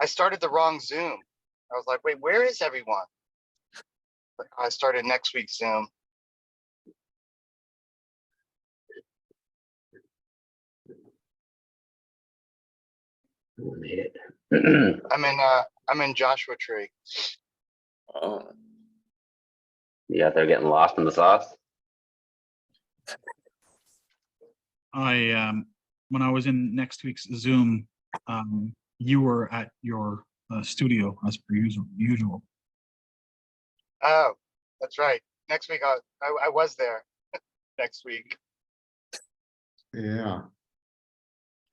I started the wrong Zoom. I was like, wait, where is everyone? I started next week's Zoom. Made it. I'm in Joshua Tree. Oh. You out there getting lost in the sauce? When I was in next week's Zoom, you were at your studio as per usual. Oh, that's right. Next week I was there. Next week. Yeah.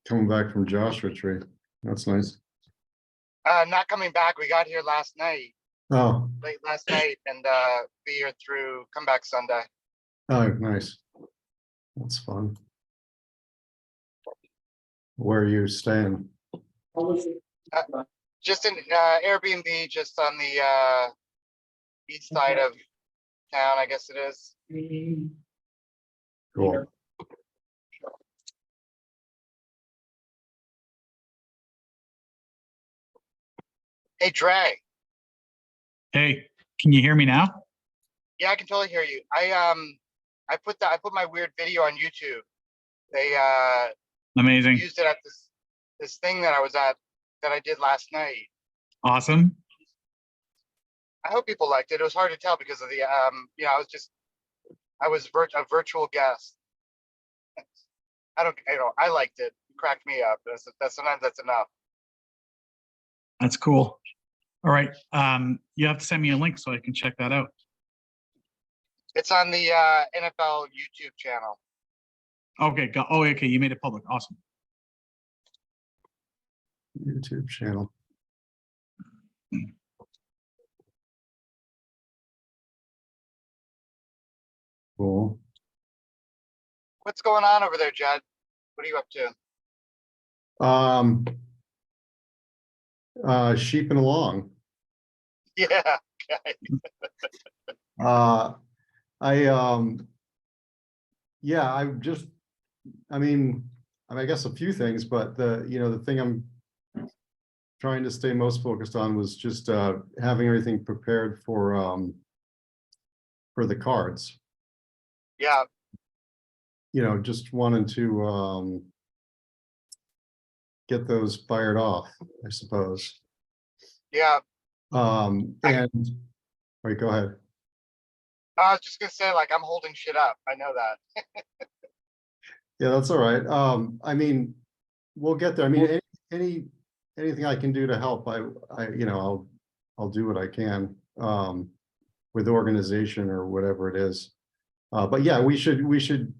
Coming back from Joshua Tree. That's nice. Not coming back. We got here last night, Oh, late last night, and be here through come back Sunday. oh, nice. That's fun. Where are you staying? Just in Airbnb, just on the east side of town, I guess it is. Cool. Hey, Dre. Hey, can you hear me now? Yeah, I can totally hear you. I put my weird video on YouTube. They Amazing. used it at this thing that I was at that I did last night. Awesome. I hope people liked it. It was hard to tell because of the I was a virtual guest. I liked it. It cracked me up. Sometimes that's enough. That's cool. All right. You have to send me a link so I can check that out. It's on the NFL YouTube channel. Okay. Oh, okay. You made it public. Awesome. YouTube channel. Cool. What's going on over there, Jed? What are you up to? Sheeping along. Yeah. Okay. I guess a few things, but the thing I'm trying to stay most focused on was just having everything prepared for the cards. Yeah. Just wanting to get those fired off, I suppose. Yeah. And wait, go ahead. I was just gonna say, like, I'm holding shit up. I know that. Yeah, that's all right. We'll get there. I mean, anything I can do to help, I'll do what I can with organization or whatever it is. But yeah, we should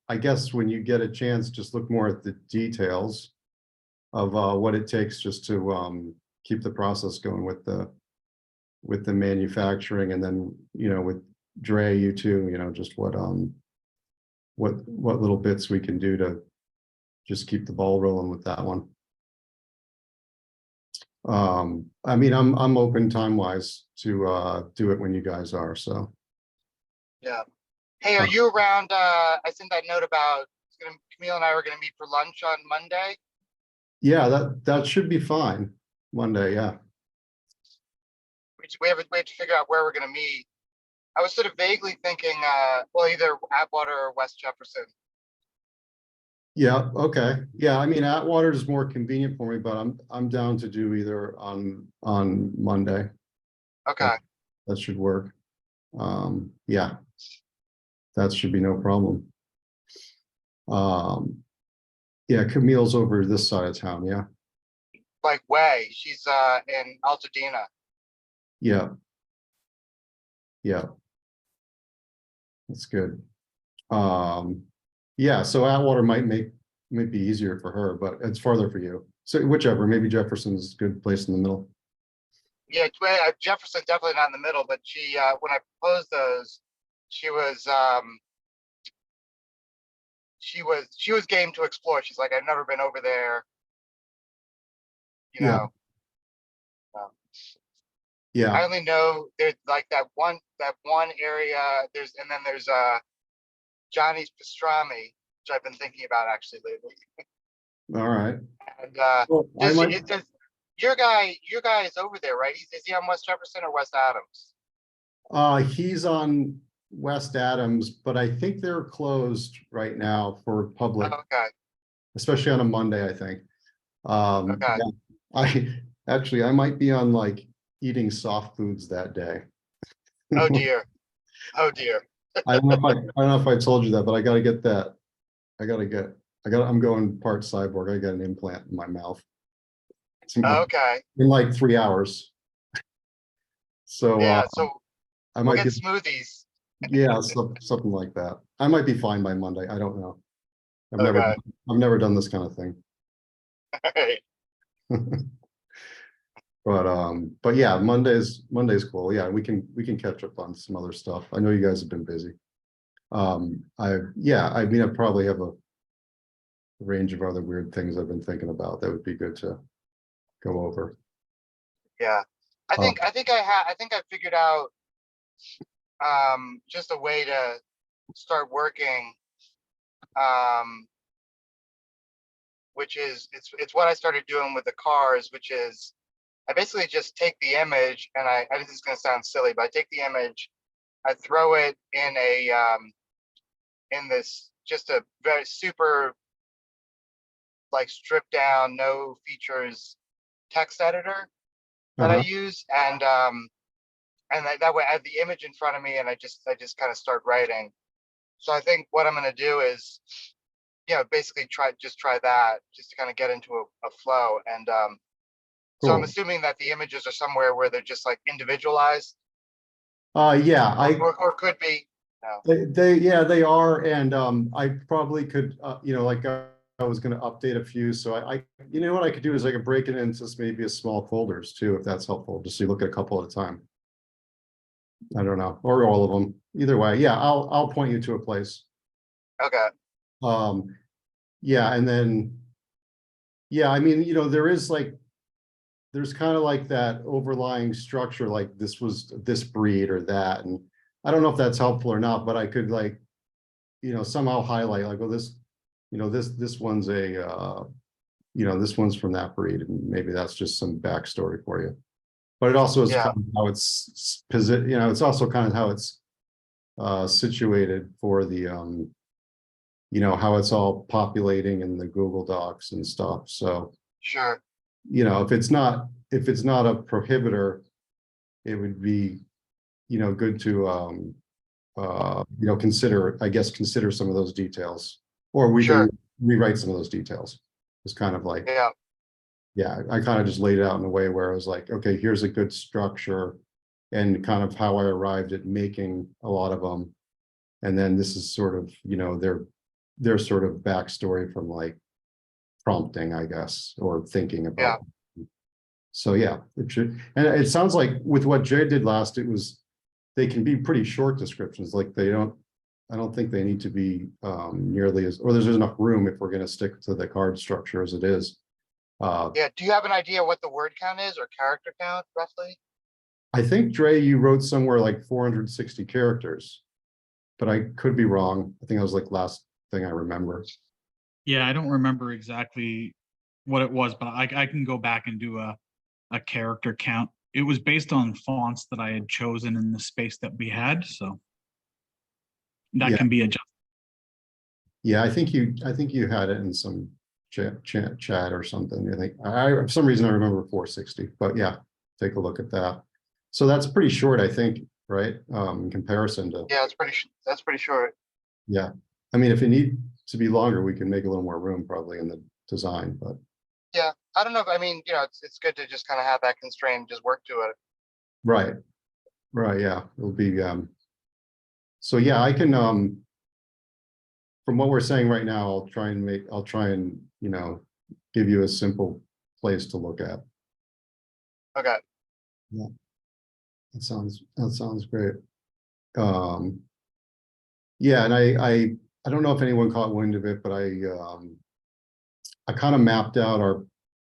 I guess when you get a chance, just look more at the details of what it takes just to keep the process going with the manufacturing, and then with Dre, you too, just what little bits we can do to just keep the ball rolling with that one. I'm open time wise to do it when you guys are. So Yeah. Hey, are you around? I sent that note about Camille and I were gonna meet for lunch on Monday. yeah, that should be fine. Monday, yeah. We have to figure out where we're gonna meet. I was sort of vaguely thinking, well, either Atwater or West Jefferson. Yeah, okay. Yeah, I mean, Atwater is more convenient for me, but I'm down to do either on Monday. Okay. That should work. Yeah, that should be no problem. Yeah, Camille's over this side of town. Yeah. Like way. She's in Altadena. Yeah. Yeah. That's good. Yeah, so Atwater might be easier for her, but it's farther for you. So whichever, maybe Jefferson's a good place in the middle. Yeah, Jefferson definitely not in the middle, but she when I proposed those, she was game to explore. She's like, I've never been over there. Yeah. Yeah. I only know there's like that one area. There's Johnny's pastrami, which I've been thinking about actually lately. All right. And Well, I does, might, it does your guy is over there, right? Is he on West Jefferson or West Adams? he's on West Adams, but I think they're closed right now for public, Oh, okay, especially on a Monday, I think. okay. Yeah, I might be on like eating soft foods that day. Oh dear. Oh dear. I don't know if I told you that, but I gotta get that. I'm going part cyborg. I got an implant in my mouth. It's in Okay. like 3 hours. So Yeah. So I we'll might get be, smoothies. yeah, something like that. I might be fine by Monday. I don't know. I've never, Okay. I've never done this kind of thing. All right. But yeah, Monday's cool. Yeah, we can catch up on some other stuff. I know you guys have been busy. I mean, I probably have a range of other weird things I've been thinking about that would be good to go over. Yeah. I think I figured out just a way to start working, um which is it's what I started doing with the cars, which is I basically just take the image and this is gonna sound silly, but I take the image, I throw it in a in this just a very super like stripped down, no features text editor that I Uh-huh. use, and that way I have the image in front of me and I just kind of start writing. So I think what I'm gonna do is, basically try that just to kind of get into a flow. And so I'm Cool. assuming that the images are somewhere where they're just like individualized, Yeah, or could be. No. yeah, they are, and I probably could, like I was going to update a few, so you know what I could do is I could break it into maybe a small folders too, if that's helpful, just so you look at a couple at a time. I don't know, or all of them. Either way, yeah, I'll point you to a place. Okay. Um, yeah, and then, yeah, I mean, there's kind of like that overlying structure, like this was this breed or that, and I don't know if that's helpful or not, but I could like, somehow highlight like, oh, this one's this one's from that breed, and maybe that's just some backstory for you. But it also is Yeah. kind of how it's it's also kind of how it's situated for the how it's all populating in the Google Docs and stuff. So, Sure. if it's not a prohibitor, it would be, good to consider some of those details, or we can Sure. rewrite some of those details. It's kind of like, Yeah. yeah, I kind of just laid it out in a way where I was like, okay, here's a good structure and kind of how I arrived at making a lot of them. And then this is sort of, their sort of backstory from like prompting, I guess, or thinking Yeah. about. So yeah, it should, and it sounds like with what Jay did last, they can be pretty short descriptions, like I don't think they need to be nearly or there's enough room if we're going to stick to the card structure as it is. Yeah. Do you have an idea what the word count is or character count roughly? I think, Dre, you wrote somewhere like 460 characters, but I could be wrong. I think that was like last thing I remember. Yeah, I don't remember exactly what it was, but I can go back and do a character count. It was based on fonts that I had chosen in the space that we had, so that Yeah. can be adjusted. Yeah, I think you had it in some chat or something. I think for some reason I remember 460, but yeah, take a look at that. So that's pretty short, I think, right? In comparison to, Yeah, that's pretty short. yeah. I mean, if it need to be longer, we can make a little more room probably in the design, but Yeah. I don't know. I mean, it's good to just kind of have that constraint, just work to it. right. Right, yeah. It'll be so yeah, I can from what we're saying right now, I'll try and, give you a simple place to look at. Okay. Yeah. That sounds great. Yeah, and I don't know if anyone caught wind of it, but I kind of mapped out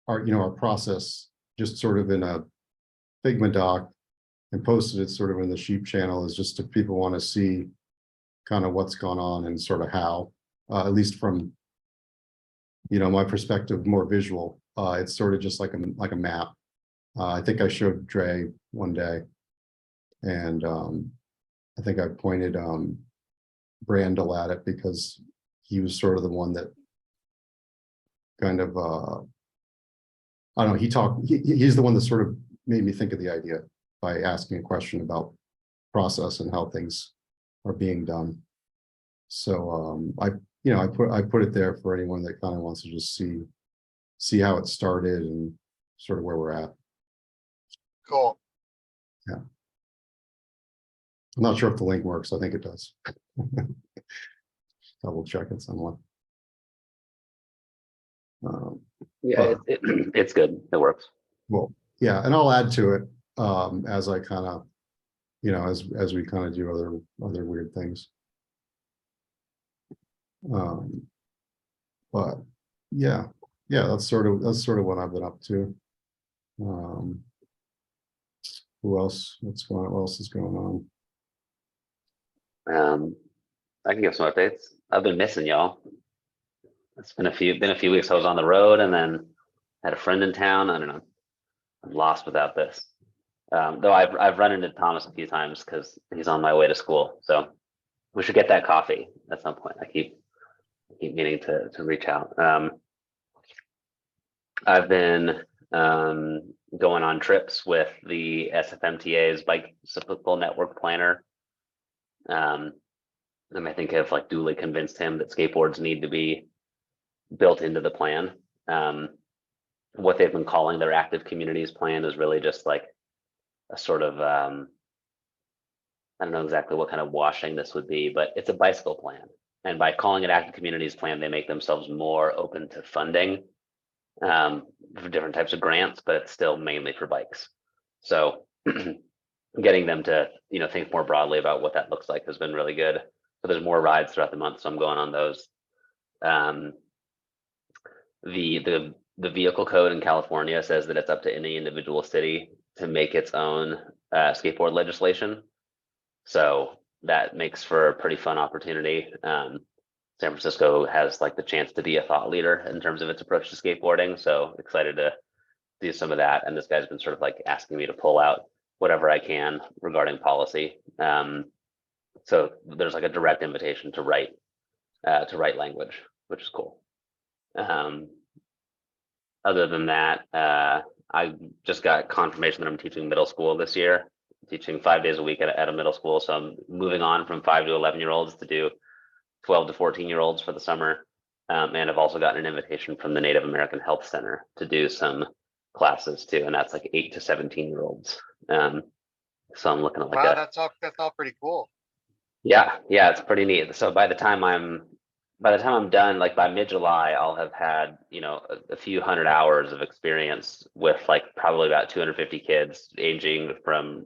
our process just sort of in a Figma doc and posted it sort of in the Sheep channel, is just if people want to see kind of what's gone on and sort of how, at least from my perspective more visual. It's sort of just like a map. I think I showed Dre one day, and I think I pointed Brandel at it because he was sort of the one that kind of I don't know, he's the one that sort of made me think of the idea by asking a question about process and how things are being done. So I put it there for anyone that kind of wants to just see how it started and sort of where we're at. Cool. I'm not sure if the link works. I think it does. Double check it somewhat. Yeah, it's good. It works. Well, yeah, and I'll add to it as I kind of, as we kind of do other weird things. But yeah, that's sort of what I've been up to. Who else? What else is going on? I can give some updates. I've been missing y'all. It's been a few weeks. I was on the road and then had a friend in town. I don't know. I'm lost without this. Though I've run into Thomas a few times because he's on my way to school. So we should get that coffee at some point. I keep meaning to reach out. I've been going on trips with the SFMTA's bike cyclical network planner. And I think I've like duly convinced him that skateboards need to be built into the plan. What they've been calling their active communities plan is really just like a sort of, I don't know exactly what kind of washing this would be, but it's a bicycle plan. And by calling it active communities plan, they make themselves more open to funding for different types of grants, but it's still mainly for bikes. So getting them to, think more broadly about what that looks like has been really good. So there's more rides throughout the month, so I'm going on those. The vehicle code in California says that it's up to any individual city to make its own skateboard legislation. So that makes for a pretty fun opportunity. San Francisco has like the chance to be a thought leader in terms of its approach to skateboarding. So excited to do some of that. And this guy's been sort of like asking me to pull out whatever I can regarding policy. So there's like a direct invitation to write language, which is cool. Other than that, I just got confirmation that I'm teaching middle school this year, teaching 5 days a week at a middle school. So I'm moving on from 5 to 11-year-olds to do 12 to 14-year-olds for the summer. And I've also gotten an invitation from the Native American Health Center to do some classes too. And that's like 8 to 17-year-olds. So I'm looking at like wow, that's all pretty cool. Yeah, it's pretty neat. So by the time I'm done, like by mid-July, I'll have had, a few hundred hours of experience with like probably about 250 kids ranging from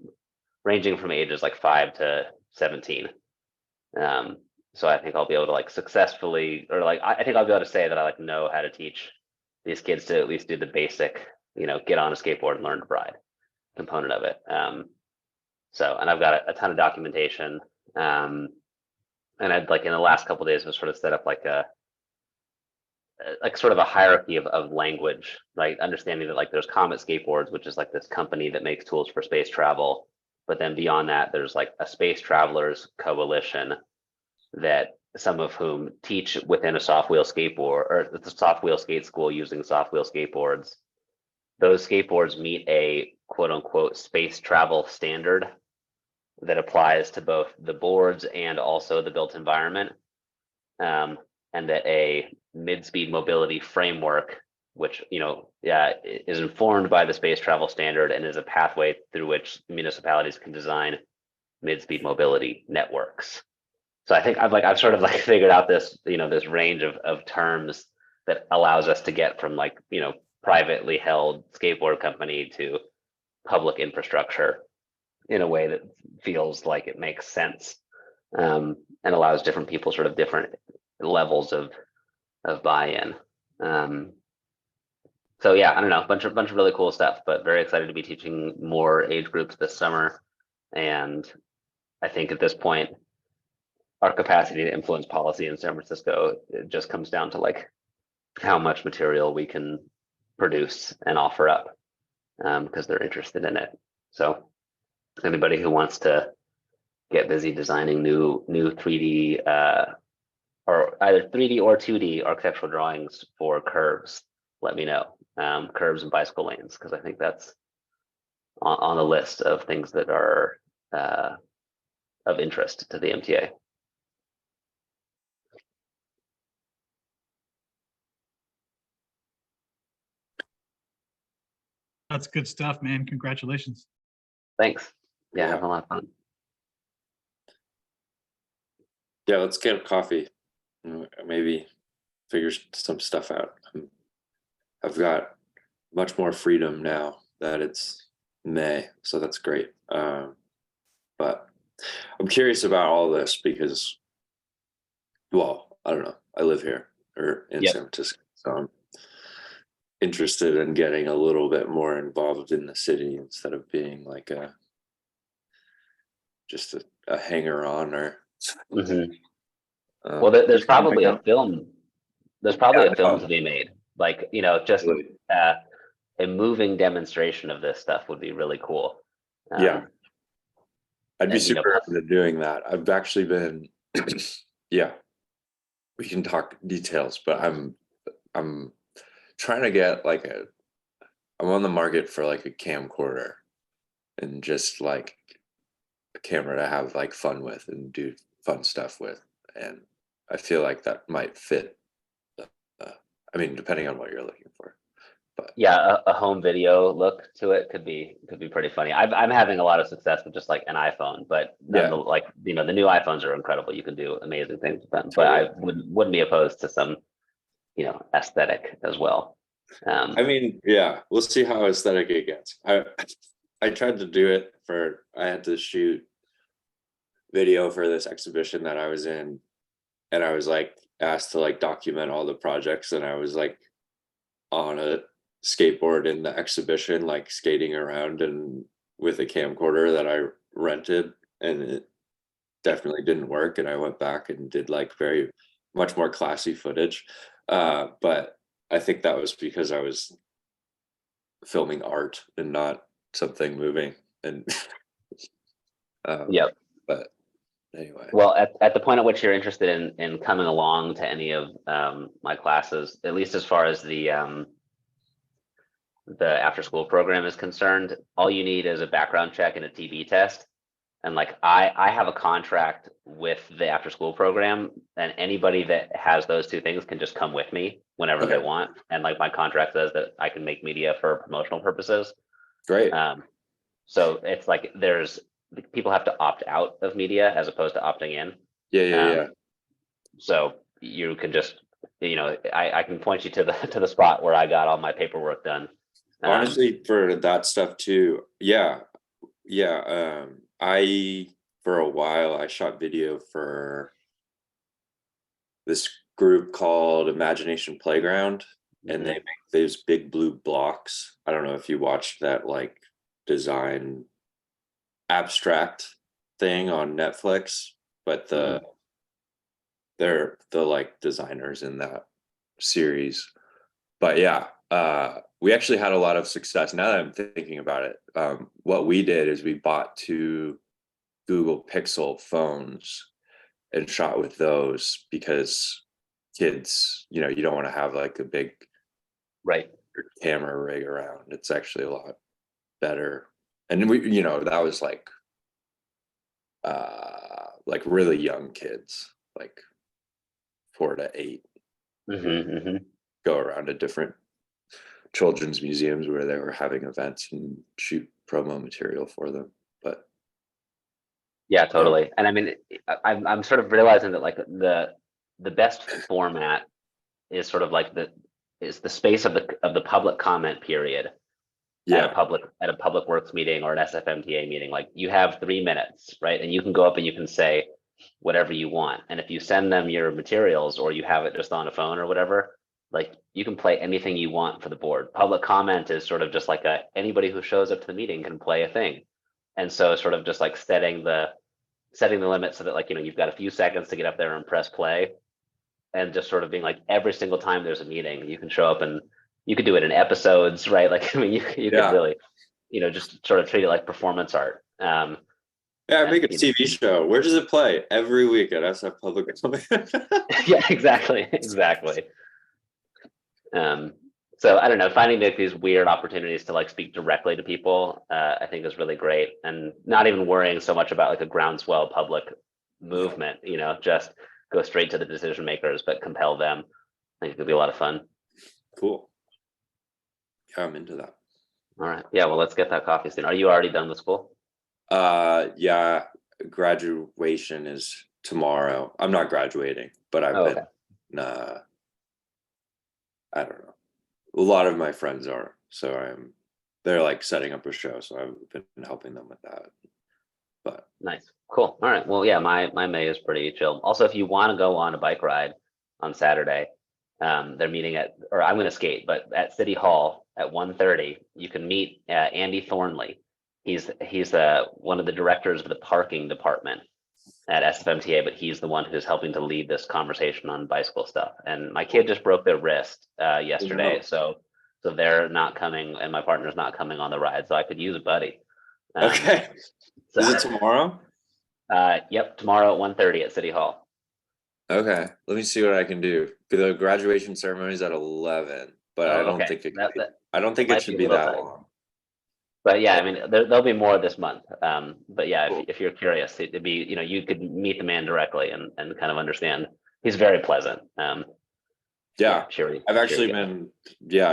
ages like 5 to 17. So I think I'll be able to like successfully, or like I think I'll be able to say that I like know how to teach these kids to at least do the basic, get on a skateboard and learn to ride component of it. So, and I've got a ton of documentation. And I'd like in the last couple of days was sort of set up like sort of a hierarchy of language, like understanding that like there's Comet Skateboards, which is like this company that makes tools for space travel. But then beyond that, there's like a Space Travelers Coalition that some of whom teach within a soft wheel skateboard or the soft wheel skate school using soft wheel skateboards. Those skateboards meet a quote unquote space travel standard that applies to both the boards and also the built environment, and that a mid-speed mobility framework, which is informed by the space travel standard and is a pathway through which municipalities can design mid-speed mobility networks. So I think I've sort of like figured out this this range of terms that allows us to get from like privately held skateboard company to public infrastructure in a way that feels like it makes sense, and allows different people sort of different levels of buy-in. So yeah, I don't know, a bunch of really cool stuff, but very excited to be teaching more age groups this summer. And I think at this point, our capacity to influence policy in San Francisco, it just comes down to like how much material we can produce and offer up, because they're interested in it. So anybody who wants to get busy designing new 3D or either 3D or 2D architectural drawings for curves, let me know. Curves and bicycle lanes, because I think that's on the list of things that are of interest to the MTA. That's good stuff, man. Congratulations. Thanks. Yeah, Yeah. having a lot of fun. Yeah, let's get a coffee. Maybe figure some stuff out. I've got much more freedom now that it's May, so that's great. But I'm curious about all this because, well, I don't know. I live here or in Yep. San Francisco, so I'm interested in getting a little bit more involved in the city instead of being like just a hanger on or. Mhm. Well, there's probably a film. There's probably a film to be made. Like, you know, just a moving demonstration of this stuff would be really cool. Yeah. I'd be and, you know, super into doing that. I've actually been, yeah, we can talk details, but I'm trying to get like I'm on the market for like a camcorder and just like a camera to have like fun with and do fun stuff with. And I feel like that might fit. I mean, depending on what you're looking for. But yeah, a home video look to it could be pretty funny. I'm having a lot of success with just like an iPhone, but Yeah. like, you know, the new iPhones are incredible. You can do amazing things with them. But I wouldn't be opposed to some, you know, aesthetic as well. I mean, yeah, we'll see how aesthetic it gets. I tried to do it I had to shoot video for this exhibition that I was in, and I was like asked to like document all the projects, and I was like on a skateboard in the exhibition, like skating around and with a camcorder that I rented, and it definitely didn't work. And I went back and did like very much more classy footage. But I think that was because I was filming art and not something moving. And Yep. But anyway. Well, at the point at which you're interested in coming along to any of my classes, at least as far as the after school program is concerned, all you need is a background check and a TB test. And like I have a contract with the after school program, and anybody that has those two things can just come with me whenever they Okay. want. And like my contract says that I can make media for promotional purposes. Great. So it's like people have to opt out of media as opposed to opting in. Yeah. So you can just, you know, I can point you to the spot where I got all my paperwork done. Honestly, for that stuff too. Yeah. For a while, I shot video for this group called Imagination Playground, and they make those big blue blocks. I don't know if you watched that like design abstract thing on Netflix, but they're the like designers in that series. But yeah, we actually had a lot of success. Now that I'm thinking about it, what we did is we bought 2 Google Pixel phones and shot with those, because kids, you know, you don't want to have like a big camera rig around. It's actually a lot better. And we, you know, that was like really young kids, like 4 to 8, go around to different children's museums where they were having events and shoot promo material for them. But yeah, totally. And I mean, I'm sort of realizing that like the best format is sort of like the space of the public comment period at a public works meeting or an SFMTA meeting. Like you have 3 minutes, right? And you can go up and you can say whatever you want. And if you send them your materials or you have it just on a phone or whatever, like you can play anything you want for the board. Public comment is sort of just like anybody who shows up to the meeting can play a thing. And so sort of just like setting the limit so that, like, you know, you've got a few seconds to get up there and press play. and just sort of being like every single time there's a meeting, you can show up and you could do it in episodes, right? Like, I mean, you could Yeah. really, just sort of treat it like performance art. Yeah, make a you know. TV show. Where does it play? Every week at SF Public. Yeah, exactly. So I don't know, finding like these weird opportunities to like speak directly to people, I think is really great, and not even worrying so much about like a groundswell public movement, just go straight to the decision makers, but compel them. I think it could be a lot of fun. Cool. Yeah, I'm into that. All right. Yeah, well, let's get that coffee soon. Are you already done with school? Yeah, graduation is tomorrow. I'm not graduating, but I've Oh, been, I don't know. A lot of my friends are, so they're like setting up a show, so I've been helping them with that. But nice. Cool. All right. Well, yeah, my May is pretty chill. Also, if you want to go on a bike ride on Saturday, they're meeting or I'm going to skate, but at City Hall at 1:30, you can meet Andy Thornley. He's one of the directors of the parking department at SFMTA, but he's the one who's helping to lead this conversation on bicycle stuff. And my kid just broke their wrist yesterday, so they're not coming, and my partner's not coming on the ride, so I could use a buddy. okay. So, is it tomorrow? Yep, tomorrow at 1:30 at City Hall. Okay, let me see what I can do. The graduation ceremony is at 11, but I don't think it. I don't think it should be that long. But yeah, I mean, there'll be more this month. But yeah, if you're curious, it'd be, you could meet the man directly and kind of understand. He's very pleasant. Yeah, sure. I've actually been,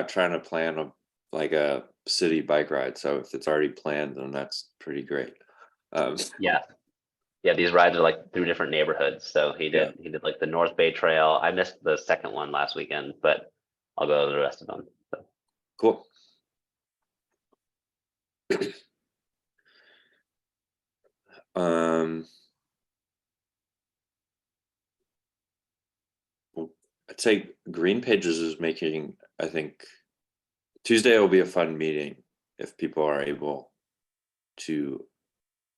trying to plan a city bike ride. So if it's already planned, then that's pretty great. Yeah, these rides are like through different neighborhoods. So he did like the North Bay Trail. I missed the second one last weekend, but I'll go to the rest of them. So. Cool. I'd say Green Pages is making, I think Tuesday will be a fun meeting if people are able to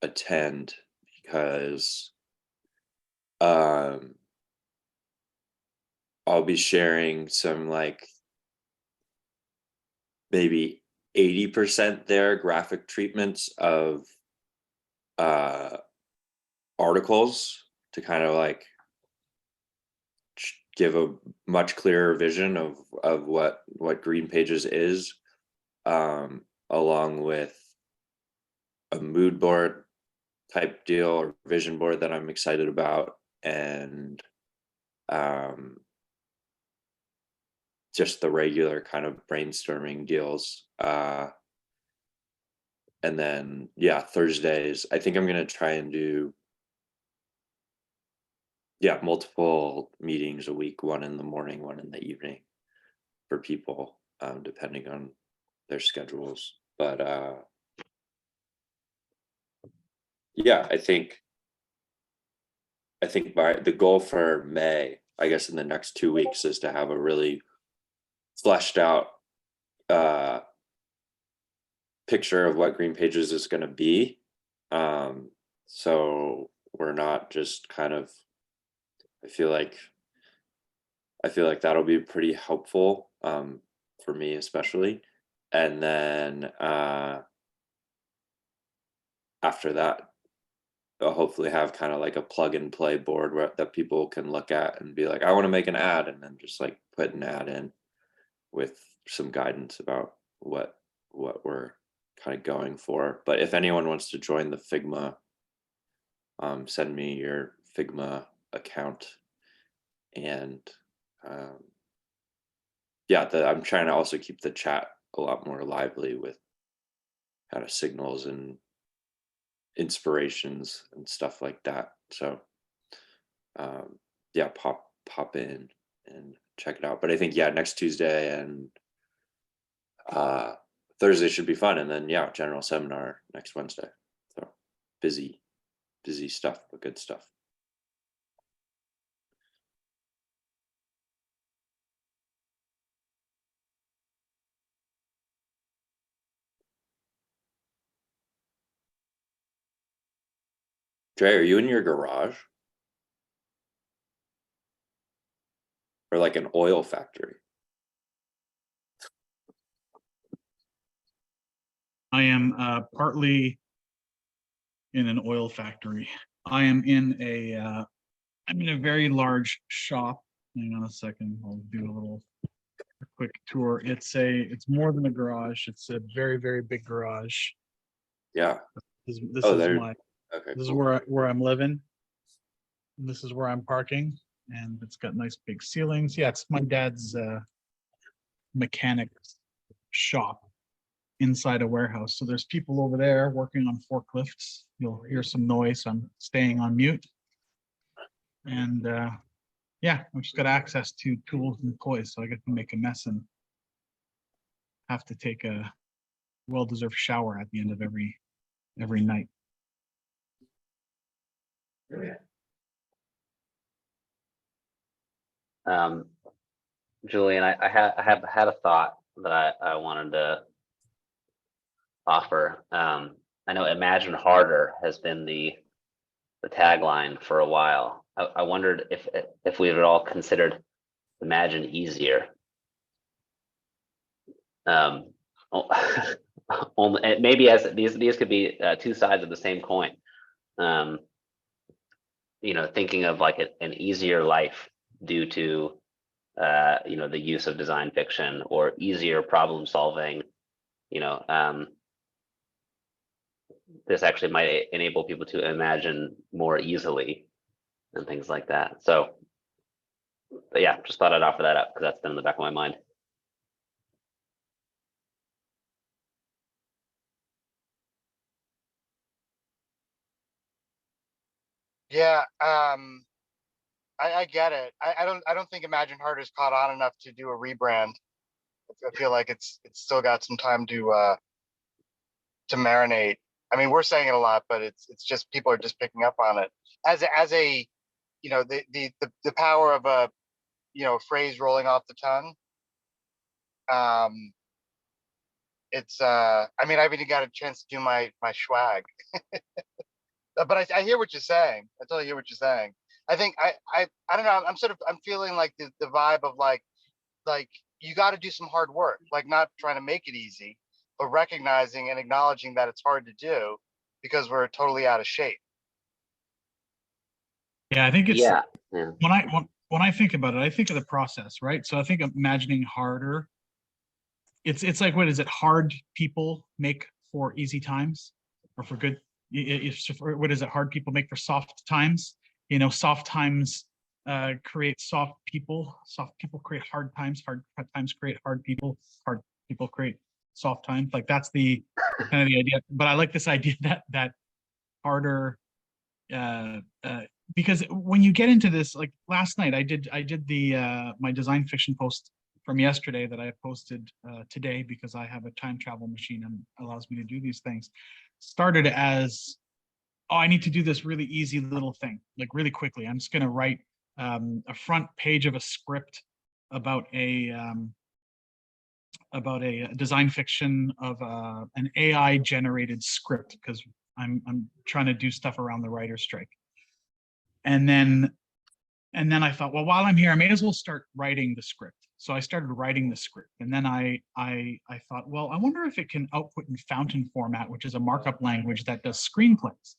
attend, because I'll be sharing some like maybe 80% there graphic treatments of articles to kind of like give a much clearer vision of what Green Pages is, along with a mood board type deal or vision board that I'm excited about, and just the regular kind of brainstorming deals. And then Thursdays, I think I'm gonna try and do multiple meetings a week, one in the morning, one in the evening, for people, depending on their schedules. But I think the goal for May, I guess in the next 2 weeks, is to have a really fleshed out picture of what Green Pages is going to be. So we're not just kind of, I feel like that'll be pretty helpful, for me especially. And then after that, I'll hopefully have kind of like a plug and play board that people can look at and be like, I want to make an ad, and then just like put an ad in with some guidance about what we're kind of going for. But if anyone wants to join the Figma, send me your Figma account. And I'm trying to also keep the chat a lot more lively with kind of signals and inspirations and stuff like that. So pop in and check it out. But I think next Tuesday and Thursday should be fun, and then general seminar next Wednesday. So busy stuff, but good stuff. Dre, are you in your garage? or like an oil factory? I am partly in an oil factory. I am in a I'm in a very large shop. Hang on a second. I'll do a quick tour. It's more than a garage. It's a very, very big garage. Yeah. This Oh, is there. my Okay. this is Cool. where I'm living. This is where I'm parking, and it's got nice big ceilings. Yeah, it's my dad's mechanic shop inside a warehouse. So there's people over there working on forklifts. You'll hear some noise. I'm staying on mute. And yeah, I've just got access to tools and toys, so I get to make a mess and have to take a well-deserved shower at the end of every night. Julian, I have had a thought that I wanted to offer. I know "Imagine harder" has been the tagline for a while. I wondered if we've at all considered "Imagine easier." Only maybe as these could be two sides of the same coin. You know, thinking of like an easier life due to you know, the use of design fiction, or easier problem solving. You know, this actually might enable people to imagine more easily and things like that. So, but yeah, just thought I'd offer that up because that's been in the back of my mind. Yeah, I get it. I don't think Imagine Harder's caught on enough to do a rebrand. I feel like it's still got some time to marinate. I mean, we're saying it a lot, but it's just people are just picking up on it as a you know, the power of a, you know, phrase rolling off the tongue. It's I mean, I've even got a chance to do my swag. But I hear what you're saying. I totally hear what you're saying. I think I don't know. I'm feeling like the vibe of like you got to do some hard work, like not trying to make it easy, but recognizing and acknowledging that it's hard to do because we're totally out of shape. Yeah, I think it's Yeah. when I think about it, I think of the process, right? So I think imagining harder. It's like, what is it? Hard people make for easy times, or for good. What is it? Hard people make for soft times. You know, soft times create soft people. Soft people create hard times. Hard times create hard people. Hard people create soft times. Like that's the kind of the idea. But I like this idea that harder. Because when you get into this, like last night, I did the my design fiction post from yesterday that I posted today, because I have a time travel machine and allows me to do these things. Started as, oh, I need to do this really easy little thing, like really quickly. I'm just going to write a front page of a script about a design fiction of an AI generated script, because I'm trying to do stuff around the writer's strike. And then I thought, well, while I'm here, I may as well start writing the script. So I started writing the script, and then I thought, well, I wonder if it can output in Fountain format, which is a markup language that does screenplays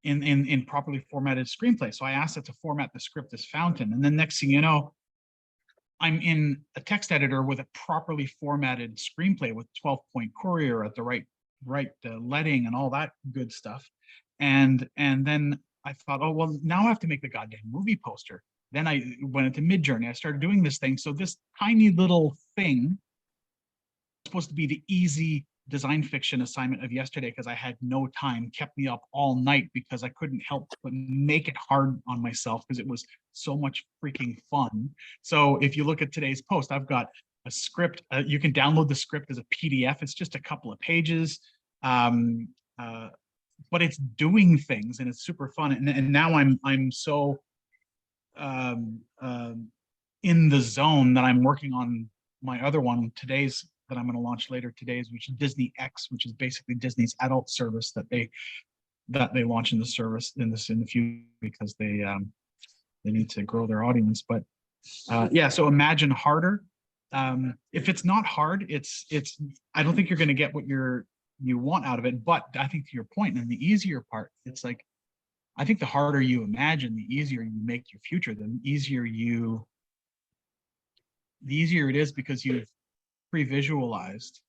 in properly formatted screenplays. So I asked it to format the script as Fountain, and then next thing you know, I'm in a text editor with a properly formatted screenplay with 12-point courier at the right leading and all that good stuff. And then I thought, oh, well, now I have to make the goddamn movie poster. Then I went into Midjourney. I started doing this thing. So this tiny little thing was supposed to be the easy design fiction assignment of yesterday, because I had no time, kept me up all night because I couldn't help but make it hard on myself because it was so much freaking fun. So if you look at today's post, I've got a script. You can download the script as a PDF. It's just a couple of pages. But it's doing things and it's super fun. And now I'm so in the zone that I'm working on my other one today's that I'm going to launch later today's, which is Disney X, which is basically Disney's adult service that they launch in the service in the future, because they need to grow their audience. But Yeah, so imagine harder. If it's not hard, I don't think you're going to get what you want out of it. But I think to your point, and the easier part, it's like, I think the harder you imagine, the easier you make your future, the easier it is, because you've pre-visualized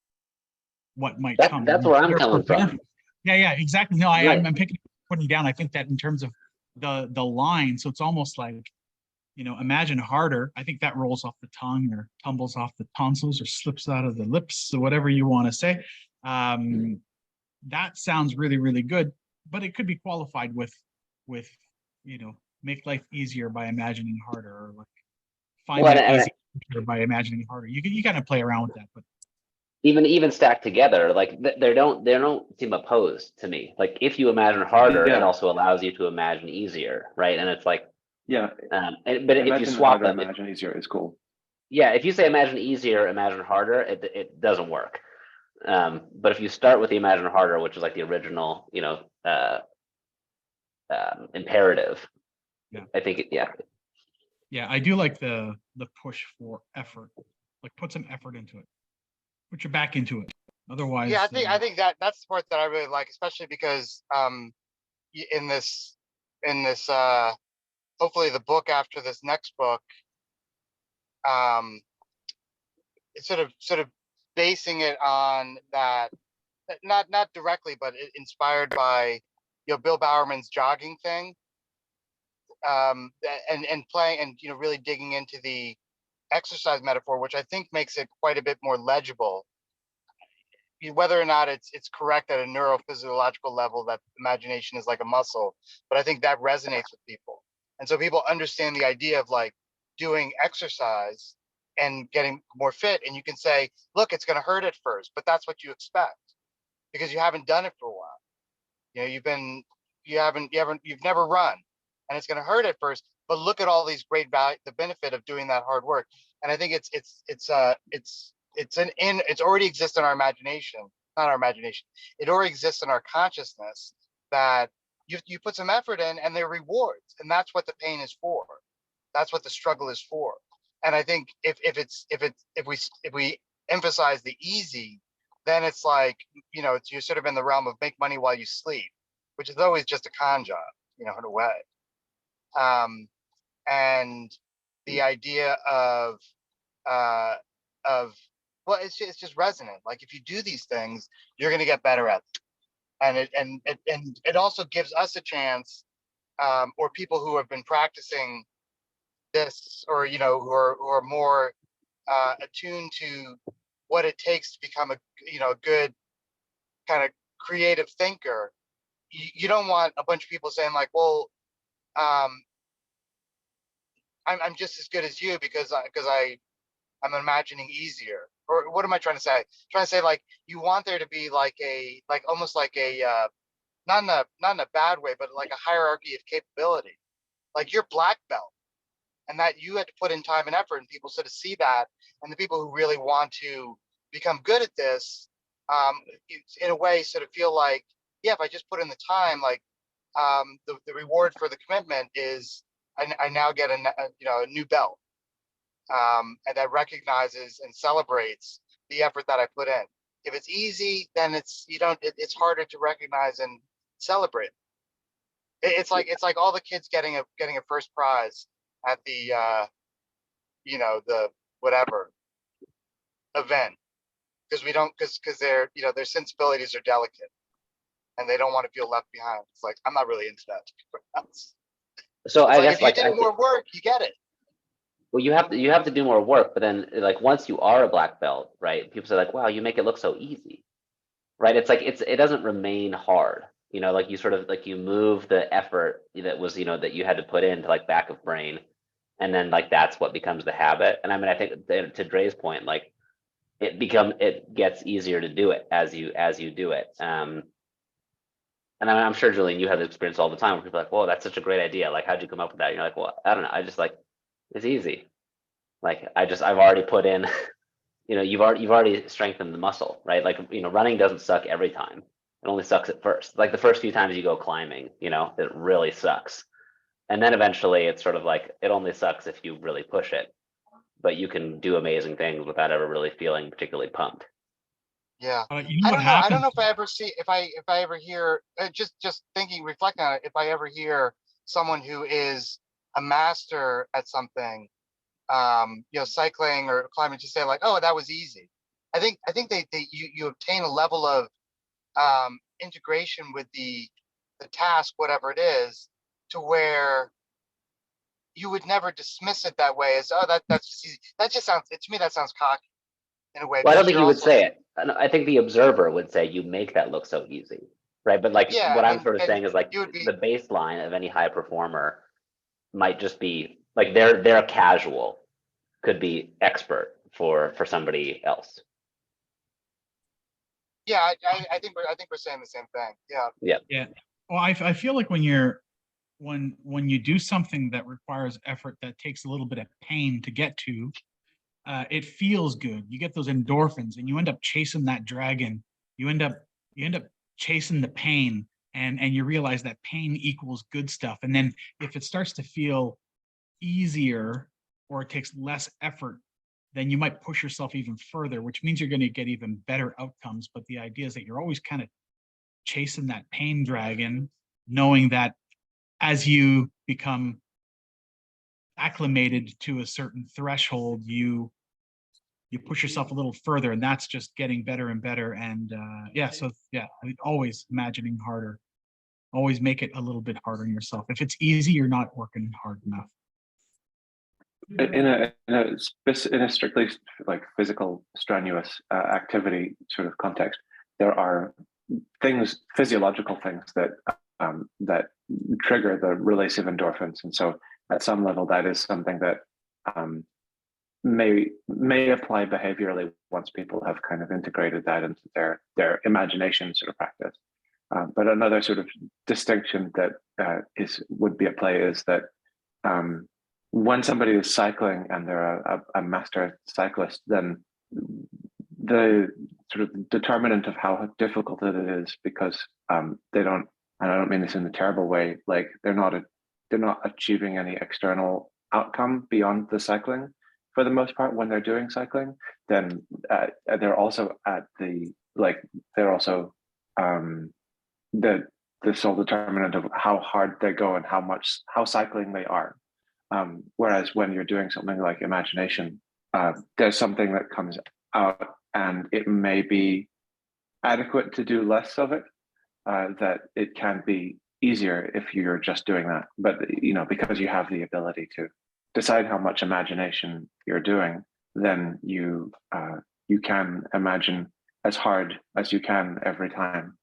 what might come. That's where I'm You're coming prepared. from. Yeah, exactly. No, Right. I'm putting down. I think that in terms of the line, so it's almost like, imagine harder. I think that rolls off the tongue, or tumbles off the tonsils, or slips out of the lips, or whatever you want to say. That sounds really, really good, but it could be qualified with, make life easier by imagining harder, or like find Well, that and easier by imagining harder. You kind of play around with that, but even stacked together, like they don't seem opposed to me. Like if you imagine harder, Yeah. it also allows you to imagine easier, right? And it's like, Yeah, but if you imagine swap harder, them, imagine easier is cool. yeah, if you say imagine easier, imagine harder, it doesn't work. But if you start with the imagine harder, which is like the original, imperative, Yeah. I think yeah. yeah, I do like the push for effort. Like, put some effort into it. Put your back into it. Otherwise, Yeah, I think that's the part that I really like, especially because in this hopefully the book after this next book, it's sort of basing it on that, not directly, but inspired by Bill Bowerman's jogging thing, and playing, and really digging into the exercise metaphor, which I think makes it quite a bit more legible. Whether or not it's correct at a neurophysiological level that imagination is like a muscle, but I think that resonates with people, and so people understand the idea of like doing exercise and getting more fit, and you can say, look, it's going to hurt at first, but that's what you expect because you haven't done it for a while. You've never run, and it's going to hurt at first, but look at all these great value, the benefit of doing that hard work. And I think it's already exists in our imagination, not our imagination. It already exists in our consciousness that you put some effort in, and there are rewards, and that's what the pain is for. That's what the struggle is for. And I think if we emphasize the easy, then it's like, you're sort of in the realm of make money while you sleep, which is always just a con job, in a way. And the idea of well, it's just resonant. Like if you do these things, you're going to get better at them. And it also gives us a chance, or people who have been practicing this, or who are more attuned to what it takes to become a good kind of creative thinker. You don't want a bunch of people saying like, well, I'm just as good as you because I'm imagining easier. Or what am I trying to say? Trying to say like you want there to be like almost like a not in a bad way, but like a hierarchy of capability. Like you're black belt, and that you had to put in time and effort, and people sort of see that, and the people who really want to become good at this, in a way, sort of feel like, yeah, if I just put in the time, like the reward for the commitment is I now get a new belt. And that recognizes and celebrates the effort that I put in. If it's easy, then it's harder to recognize and celebrate. It's like all the kids getting a first prize at the the whatever event, because their sensibilities are delicate, and they don't want to feel left behind. It's like, I'm not really into that. So I guess if you did more work, you get it. Well, you have to do more work, but then like once you are a black belt, right? People say like, wow, you make it look so easy, right? It's like it doesn't remain hard, like you sort of like you move the effort that was, that you had to put into like back of brain, and then like that's what becomes the habit. And I mean, I think to Dre's point, like it gets easier to do it as you do it. And I'm sure, Julian, you have the experience all the time where people are like, whoa, that's such a great idea. Like, how'd you come up with that? And you're like, well, I don't know. I just like, it's easy. Like I've already put in, you've already strengthened the muscle, right? Like, running doesn't suck every time. It only sucks at first. Like the first few times you go climbing, it really sucks. And then eventually it's sort of like, it only sucks if you really push it, but you can do amazing things without ever really feeling particularly pumped. Yeah. You know I what don't know. I don't happens? know if I ever see if I ever hear just thinking, reflecting on it, if I ever hear someone who is a master at something, cycling or climbing, to say like, oh, that was easy. I think you obtain a level of integration with the task, whatever it is, to where you would never dismiss it that way as, oh, that's just easy. That just sounds, to me, that sounds cocky in a way. Well, I don't Because think you're you would also, say it. I think the observer would say you make that look so easy, right? But like yeah, what I'm sort of and saying is like you would be, the baseline of any high performer might just be like they're casual, could be expert for somebody else. yeah, I think we're saying the same thing. Yeah. Yeah. Well, I feel like when you do something that requires effort that takes a little bit of pain to get to, it feels good. You get those endorphins, and you end up chasing that dragon. You end up chasing the pain, and you realize that pain equals good stuff. And then if it starts to feel easier or it takes less effort, then you might push yourself even further, which means you're going to get even better outcomes. But the idea is that you're always kind of chasing that pain dragon, knowing that as you become acclimated to a certain threshold, you push yourself a little further, and that's just getting better and better. And I mean, always imagining harder, always make it a little bit harder on yourself. If it's easy, you're not working hard enough. In a strictly like physical strenuous activity sort of context, there are things, physiological things that trigger the release of endorphins, and so at some level that is something that may apply behaviorally once people have kind of integrated that into their imagination sort of practice. But another sort of distinction that would be at play is that when somebody is cycling and they're a master cyclist, then the sort of determinant of how difficult it is, because they don't, and I don't mean this in a terrible way, like they're not achieving any external outcome beyond the cycling for the most part when they're doing cycling, then they're also at the, like, they're also the sole determinant of how hard they go and how cycling they are. Whereas when you're doing something like imagination, there's something that comes out and it may be adequate to do less of it, that it can be easier if you're just doing that. But, you know, because you have the ability to decide how much imagination you're doing, then you can imagine as hard as you can every time.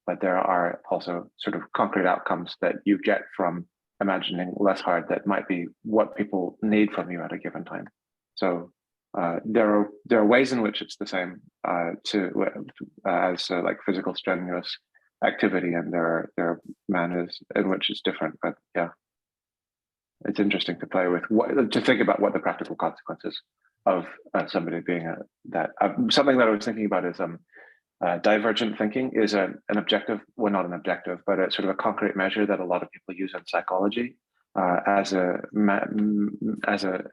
But there are also sort of concrete outcomes that you get from imagining less hard that might be what people need from you at a given time. So there are ways in which it's the same as like physical strenuous activity, and there are manners in which it's different. But yeah, it's interesting to play with, to think about what the practical consequences of somebody being something that I was thinking about is divergent thinking is an objective, well, not an objective, but it's sort of a concrete measure that a lot of people use in psychology as a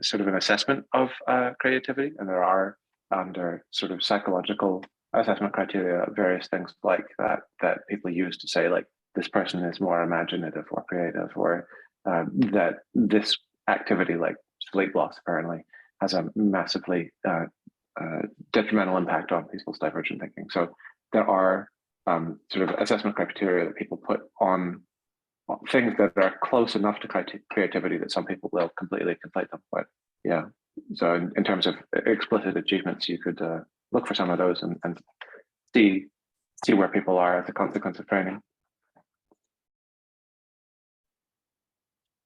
sort of an assessment of creativity. And there are, under sort of psychological assessment criteria, various things like that people use to say, like, this person is more imaginative or creative, or that this activity, like sleep loss, apparently has a massively detrimental impact on people's divergent thinking. So there are sort of assessment criteria that people put on things that are close enough to creativity that some people will completely conflate them. But yeah, so in terms of explicit achievements, you could look for some of those and see where people are as a consequence of training.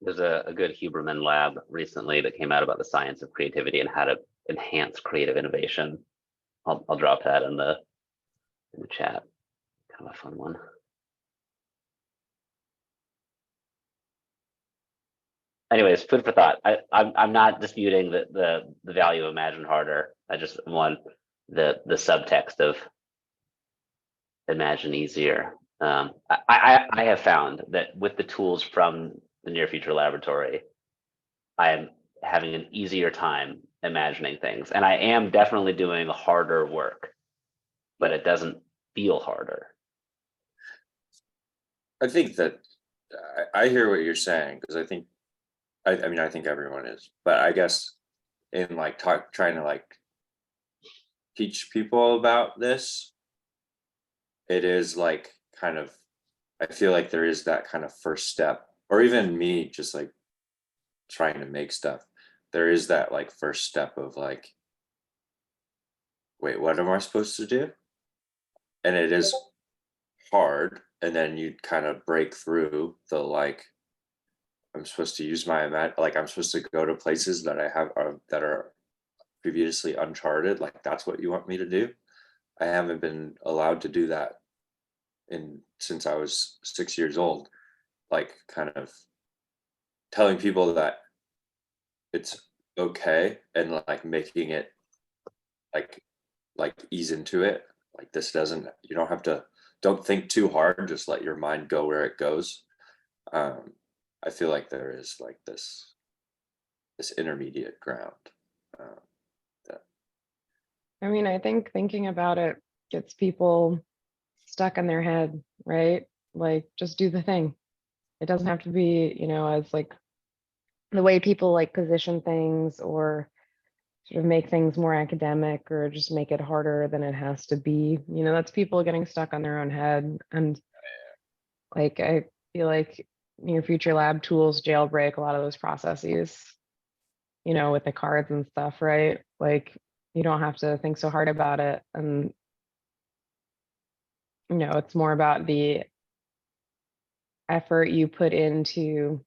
There's a good Huberman lab recently that came out about the science of creativity and how to enhance creative innovation. I'll drop that in the chat. Kind of a fun one. Anyways, food for thought. I'm not disputing the value of Imagine Harder. I just want the subtext of Imagine Easier. I have found that with the tools from the near future laboratory, I am having an easier time imagining things. And I am definitely doing harder work, but it doesn't feel harder. I think that I hear what you're saying, because I think I mean I think everyone is, but I guess in like trying to like teach people about this, it is like kind of, I feel like there is that kind of first step, or even me just like trying to make stuff, there is that like first step of like, wait, what am I supposed to do? And it is hard, and then you kind of break through the like, I'm supposed to use my like I'm supposed to go to places that I have that are previously uncharted, like that's what you want me to do. I haven't been allowed to do that since I was 6 years old, like kind of telling people that it's okay, and like making it like ease into it, like this doesn't, you don't have to, don't think too hard, just let your mind go where it goes. I feel like there is like this intermediate ground. I mean, I think thinking about it gets people stuck in their head, right? Like, just do the thing. It doesn't have to be, as like the way people like position things or sort of make things more academic or just make it harder than it has to be. That's people getting stuck on their own head. And like, I feel like near future lab tools jailbreak a lot of those processes, with the cards and stuff, right? Like, you don't have to think so hard about it. And, it's more about the effort you put into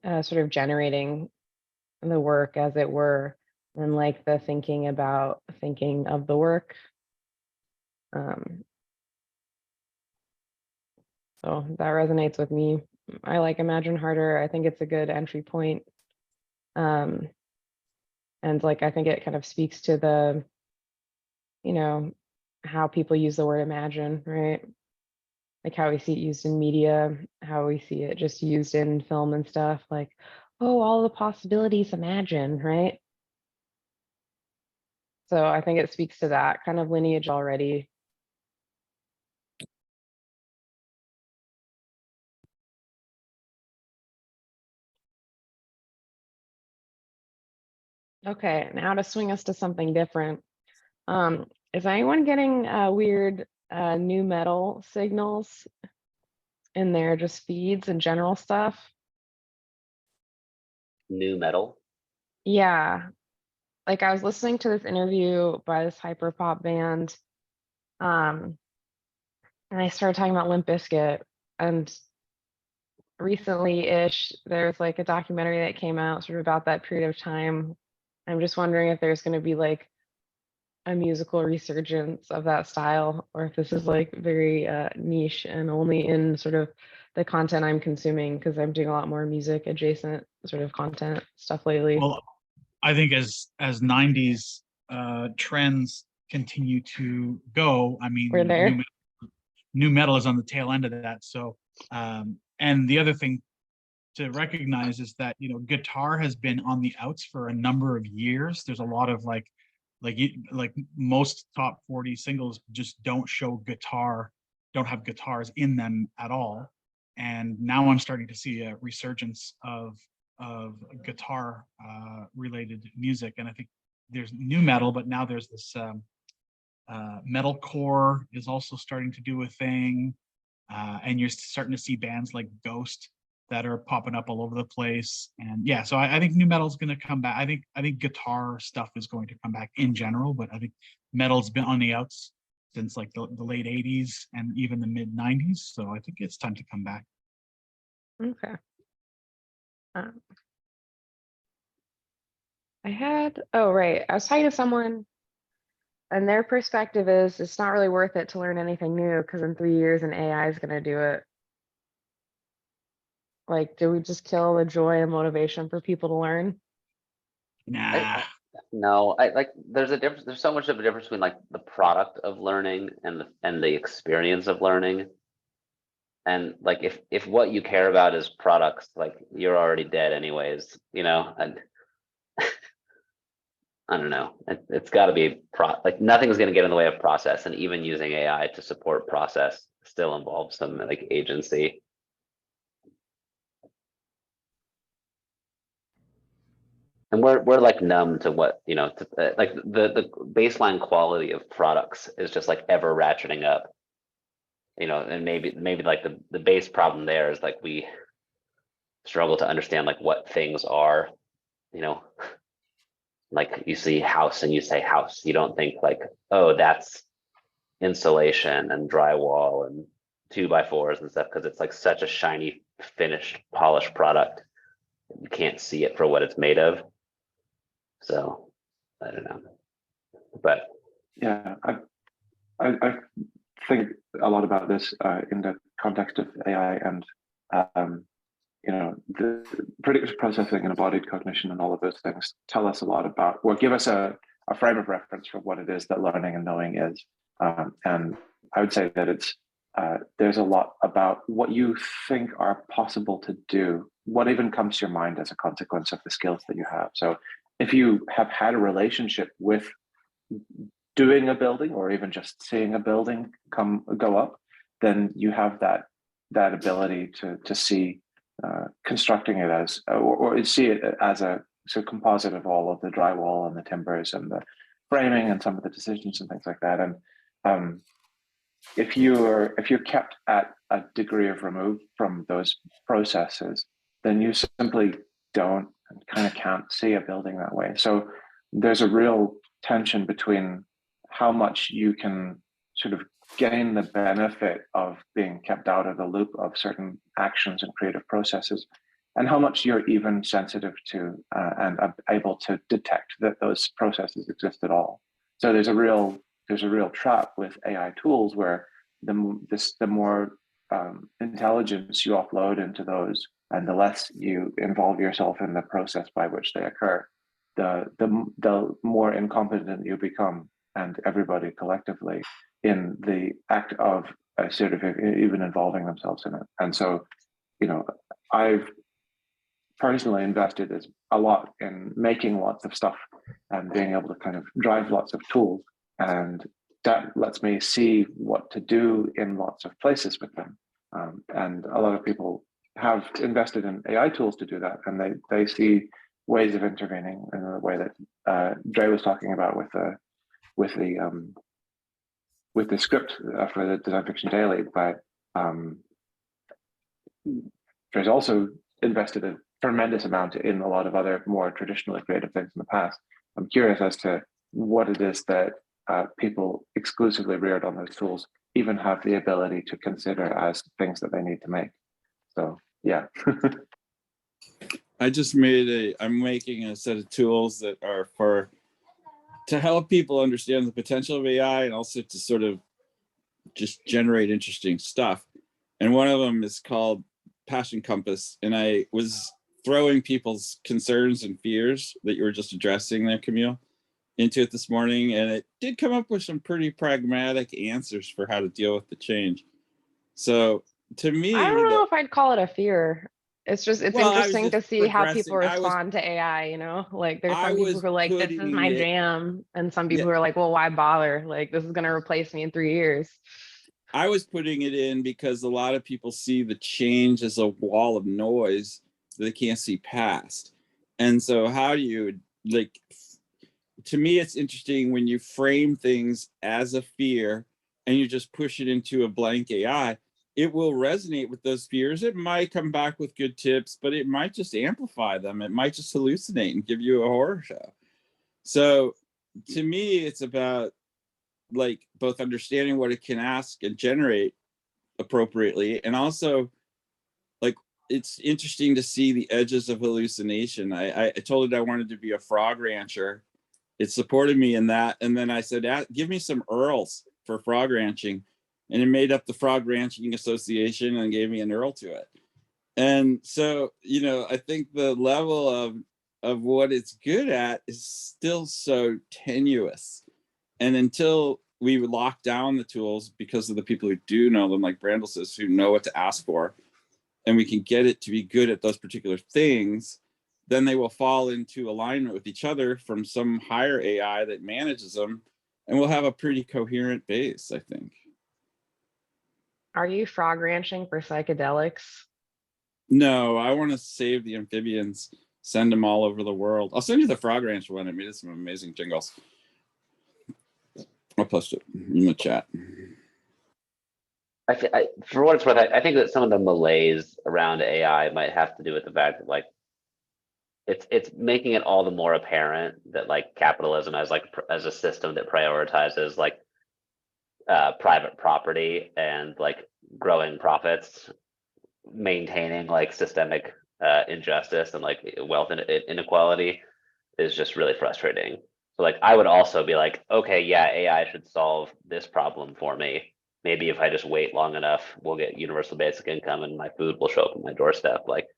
sort of generating the work, as it were, and like the thinking of the work. So that resonates with me. I like Imagine Harder. I think it's a good entry point. And like, I think it kind of speaks to the, how people use the word imagine, right? Like how we see it used in media, how we see it just used in film and stuff, like, oh, all the possibilities, imagine, right? So I think it speaks to that kind of lineage already. Okay, now to swing us to something different. Is anyone getting weird new metal signals in their just feeds and general stuff? New metal. Yeah, like I was listening to this interview by this hyper pop band, and I started talking about Limp Bizkit, and recently-ish, there's like a documentary that came out sort of about that period of time. I'm just wondering if there's going to be like a musical resurgence of that style, or if this is like very niche and only in sort of the content I'm consuming, because I'm doing a lot more music adjacent sort of content stuff lately. Well, I think as 90s trends continue to go, I mean, We're there. new metal is on the tail end of that. So, and the other thing to recognize is that, guitar has been on the outs for a number of years. There's a lot of like most top 40 singles just don't have guitars in them at all. And now I'm starting to see a resurgence of guitar related music. And I think there's new metal, but now there's this metalcore is also starting to do a thing. And you're starting to see bands like Ghost that are popping up all over the place. And yeah, so I think new metal is going to come back. I think guitar stuff is going to come back in general, but I think metal's been on the outs since like the late 80s and even the mid 90s. So I think it's time to come back. Okay. I was talking to someone, and their perspective is it's not really worth it to learn anything new, because in 3 years an AI is going to do it. Like, do we just kill the joy and motivation for people to learn? Nah. No, I like, there's a difference. There's so much of a difference between like the product of learning and the experience of learning. And like if what you care about is products, like you're already dead anyways, you know. And I don't know. It's got to be like nothing's going to get in the way of process, and even using AI to support process still involves some like agency. And we're like numb to what, you know, like the baseline quality of products is just like ever ratcheting up, you know. And maybe like the base problem there is like we struggle to understand like what things are, you know. Like you see house and you say house, you don't think like, oh, that's insulation and drywall and 2x4s and stuff, because it's like such a shiny, finished, polished product. You can't see it for what it's made of. So I don't know. But Yeah, I think a lot about this in the context of AI and you know, the predictive processing and embodied cognition and all of those things tell us a lot about, or give us a frame of reference for what it is that learning and knowing is. And I would say that it's there's a lot about what you think are possible to do, what even comes to your mind as a consequence of the skills that you have. So if you have had a relationship with doing a building or even just seeing a building go up, then you have that ability to see constructing it as or see it as a sort of composite of all of the drywall and the timbers and the framing and some of the decisions and things like that. And if you're kept at a degree of remove from those processes, then you simply don't and kind of can't see a building that way. So there's a real tension between how much you can sort of gain the benefit of being kept out of the loop of certain actions and creative processes, and how much you're even sensitive to and able to detect that those processes exist at all. So there's a real trap with AI tools where the more intelligence you offload into those, and the less you involve yourself in the process by which they occur, the more incompetent you become, and everybody collectively, in the act of sort of even involving themselves in it. And so, you know, I've personally invested a lot in making lots of stuff and being able to kind of drive lots of tools, and that lets me see what to do in lots of places with them. And a lot of people have invested in AI tools to do that, and they see ways of intervening in the way that Dre was talking about with the script for the Design Fiction Daily. But Dre's also invested a tremendous amount in a lot of other more traditionally creative things in the past. I'm curious as to what it is that people exclusively reared on those tools even have the ability to consider as things that they need to make. So yeah. I'm making a set of tools that are to help people understand the potential of AI, and also to sort of just generate interesting stuff. And one of them is called Passion Compass. And I was throwing people's concerns and fears that you were just addressing there, Camille, into it this morning. And it did come up with some pretty pragmatic answers for how to deal with the change. So to me, I don't know if I'd call it a fear. It's interesting to see how people respond to AI, you know, like there's some people who are like, this is my jam. And some people who are like, well, why bother? Like, this is going to replace me in 3 years. I was putting it in because a lot of people see the change as a wall of noise that they can't see past. And so how do you, like, to me, it's interesting when you frame things as a fear and you just push it into a blank AI, it will resonate with those fears. It might come back with good tips, but it might just amplify them. It might just hallucinate and give you a horror show. So to me, it's about like both understanding what it can ask and generate appropriately, and also like it's interesting to see the edges of hallucination. I told it I wanted to be a frog rancher. It supported me in that, and then I said, give me some URLs for frog ranching, and it made up the Frog Ranching Association and gave me an URL to it. And so, you know, I think the level of what it's good at is still so tenuous. And until we would lock down the tools because of the people who do know them, like Brandel says, who know what to ask for, and we can get it to be good at those particular things, then they will fall into alignment with each other from some higher AI that manages them, and we'll have a pretty coherent base, I think. Are you frog ranching for psychedelics? No, I want to save the amphibians, send them all over the world. I'll send you the Frog Ranch one. It made some amazing jingles. I'll post it in the chat. For what it's worth, I think that some of the malaise around AI might have to do with the fact that like it's making it all the more apparent that like capitalism as a system that prioritizes like private property and like growing profits, maintaining like systemic injustice and like wealth inequality is just really frustrating. So like I would also be like, okay, yeah, AI should solve this problem for me. Maybe if I just wait long enough, we'll get universal basic income and my food will show up at my doorstep. Like,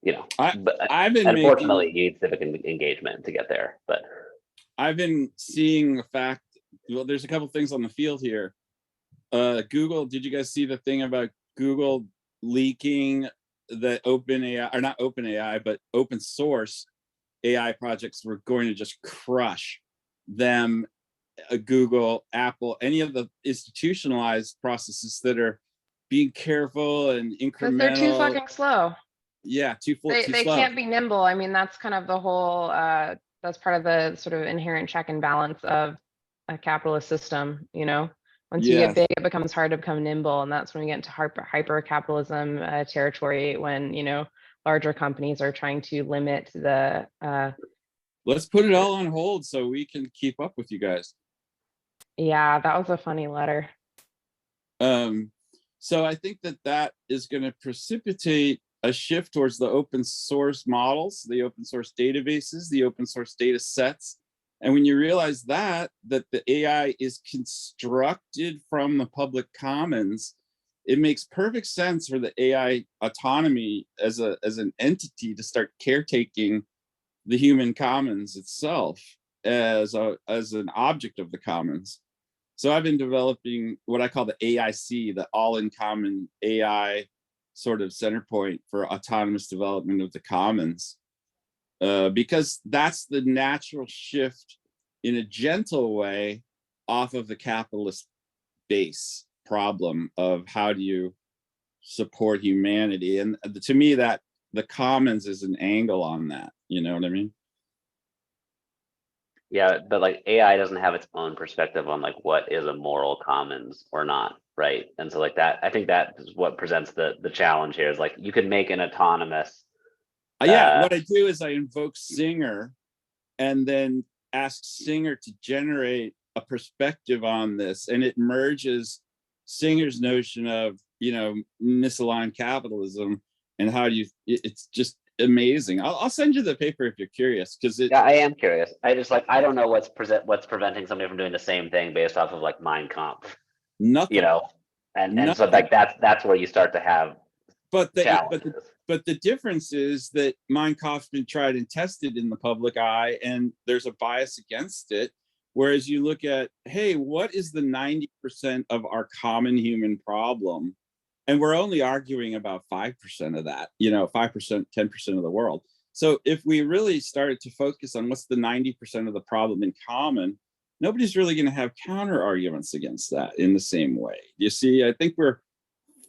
you know, I've been unfortunately you need civic engagement to get there. But I've been seeing the fact, well, there's a couple things on the field here. Google, did you guys see the thing about Google leaking that OpenAI, or not OpenAI, but open source AI projects were going to just crush them, Google, Apple, any of the institutionalized processes that are being careful and Because incremental. they're too fucking slow. Yeah, too They slow. can't be nimble. I mean, that's kind of the whole, that's part of the sort of inherent check and balance of a capitalist system, you know? Once you Yes. get big, it becomes hard to become nimble. And that's when we get into hyper capitalism territory, when, you know, larger companies are trying to limit the. Let's put it all on hold so we can keep up with you guys. Yeah, that was a funny letter. So I think that is going to precipitate a shift towards the open source models, the open source databases, the open source data sets. And when you realize that the AI is constructed from the public commons, it makes perfect sense for the AI autonomy as an entity to start caretaking the human commons itself as an object of the commons. So I've been developing what I call the AIC, the all in common AI sort of center point for autonomous development of the commons, because that's the natural shift in a gentle way off of the capitalist base problem of how do you support humanity. And to me, that the commons is an angle on that, you know what I mean? yeah, but like AI doesn't have its own perspective on like what is a moral commons or not, right? And so like that, I think that is what presents the challenge here is like you could make an autonomous. Yeah, what I do is I invoke Singer and then ask Singer to generate a perspective on this, and it merges Singer's notion of, you know, misaligned capitalism and how do you, it's just amazing. I'll send you the paper if you're curious, because Yeah, I am curious. I just like I don't know what's preventing somebody from doing the same thing based off of like Mein Kampf, nothing, you know, and nothing. so like that's where you start to have challenges. But the difference is that Mein Kampf's been tried and tested in the public eye, and there's a bias against it. Whereas you look at, hey, what is the 90% of our common human problem? And we're only arguing about 5% of that, you know, 5%, 10% of the world. So if we really started to focus on what's the 90% of the problem in common, nobody's really going to have counter arguments against that in the same way. You see, I think we're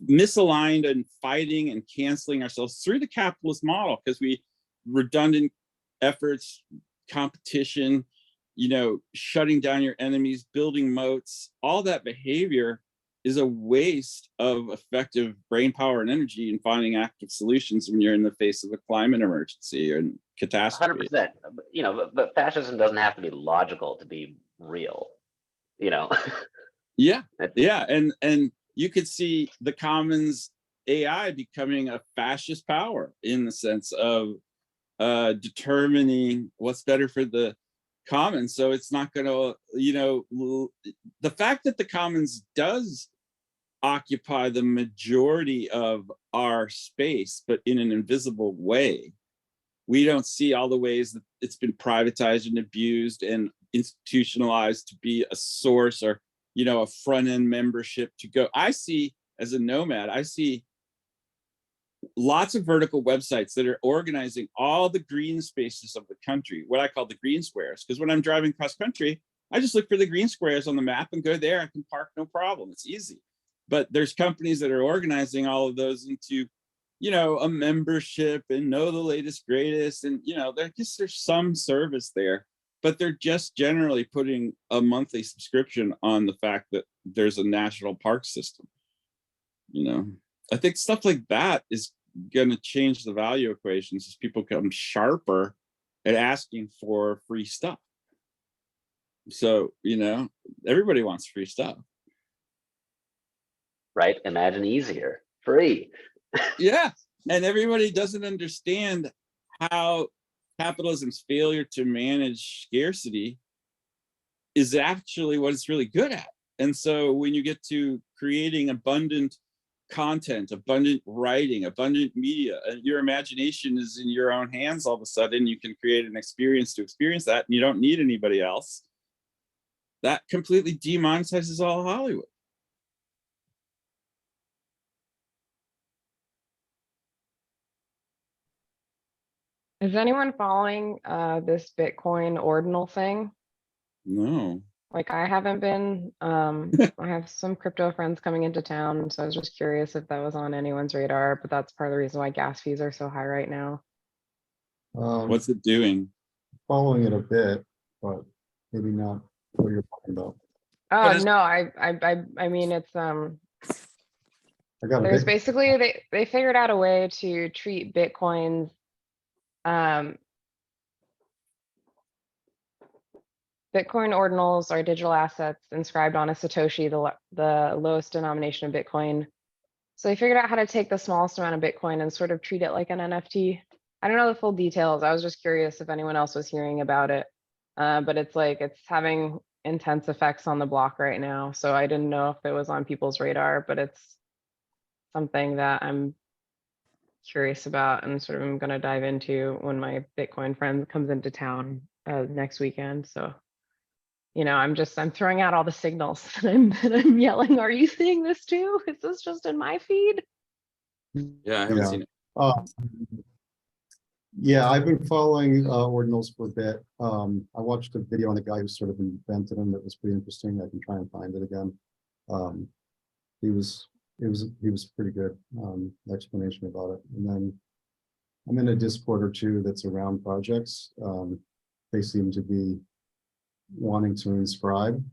misaligned and fighting and canceling ourselves through the capitalist model because we redundant efforts, competition, you know, shutting down your enemies, building moats, all that behavior is a waste of effective brain power and energy in finding active solutions when you're in the face of a climate emergency or catastrophe. 100%. You know, but fascism doesn't have to be logical to be real. You know. Yeah, and you could see the commons AI becoming a fascist power in the sense of determining what's better for the commons. So it's not going to, you know, the fact that the commons does occupy the majority of our space, but in an invisible way. We don't see all the ways that it's been privatized and abused and institutionalized to be a source or, you know, a front end membership to go. I see, as a nomad, I see lots of vertical websites that are organizing all the green spaces of the country, what I call the green squares. Because when I'm driving cross country, I just look for the green squares on the map and go there. I can park, no problem. It's easy. But there's companies that are organizing all of those into, you know, a membership and know the latest, greatest. And, you know, there's some service there, but they're just generally putting a monthly subscription on the fact that there's a national park system. You know, I think stuff like that is going to change the value equations as people become sharper at asking for free stuff. So, you know, everybody wants free stuff. Right? Imagine easier, free. Yeah. And everybody doesn't understand how capitalism's failure to manage scarcity is actually what it's really good at. And so when you get to creating abundant content, abundant writing, abundant media, and your imagination is in your own hands, all of a sudden you can create an experience to experience that, and you don't need anybody else. That completely demonetizes all Hollywood. Is anyone following this Bitcoin ordinal thing? No. Like I haven't been. I have some crypto friends coming into town, so I was just curious if that was on anyone's radar, but that's part of the reason why gas fees are so high right now. What's it doing? Following it a bit, but maybe not what you're talking about. Oh is- no, I mean it's I got a there's bit, basically they figured out a way to treat Bitcoins Bitcoin ordinals are digital assets inscribed on a Satoshi, the lowest denomination of Bitcoin. So they figured out how to take the smallest amount of Bitcoin and sort of treat it like an NFT. I don't know the full details. I was just curious if anyone else was hearing about it. But it's like it's having intense effects on the block right now. So I didn't know if it was on people's radar, but it's something that I'm curious about and sort of I'm going to dive into when my Bitcoin friend comes into town next weekend. So, you know, I'm throwing out all the signals and I'm yelling, are you seeing this too? Is this just in my feed? Yeah, I haven't Yeah. seen it. Yeah, I've been following ordinals for a bit. I watched a video on the guy who sort of invented them that was pretty interesting. I can try and find it again. He was pretty good explanation about it. And then I'm in a Discord or two that's around projects. They seem to be wanting to inscribe,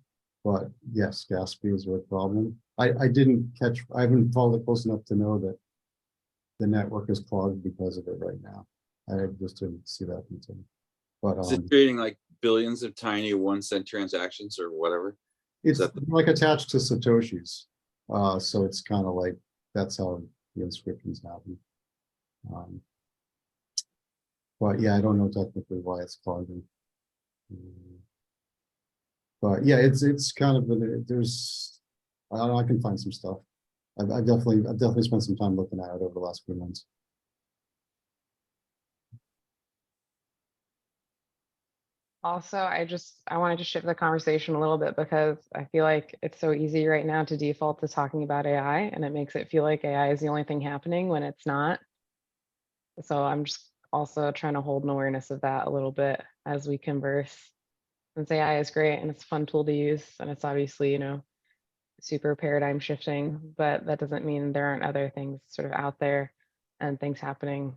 but yes, gas fees are a problem. I haven't followed it close enough to know that the network is clogged because of it right now. I just didn't see that until. But Is it creating like billions of tiny 1 cent transactions or whatever? it's that like attached to Satoshis. So it's kind of like that's how the inscriptions happen. But yeah, I don't know technically why it's clogging. But yeah, it's kind of there's I don't know, I can find some stuff. I've definitely spent some time looking at it over the last few months. Also, I wanted to shift the conversation a little bit because I feel like it's so easy right now to default to talking about AI and it makes it feel like AI is the only thing happening when it's not. So I'm just also trying to hold an awareness of that a little bit as we converse. Since AI is great and it's a fun tool to use and it's obviously, you know, super paradigm shifting, but that doesn't mean there aren't other things sort of out there and things happening.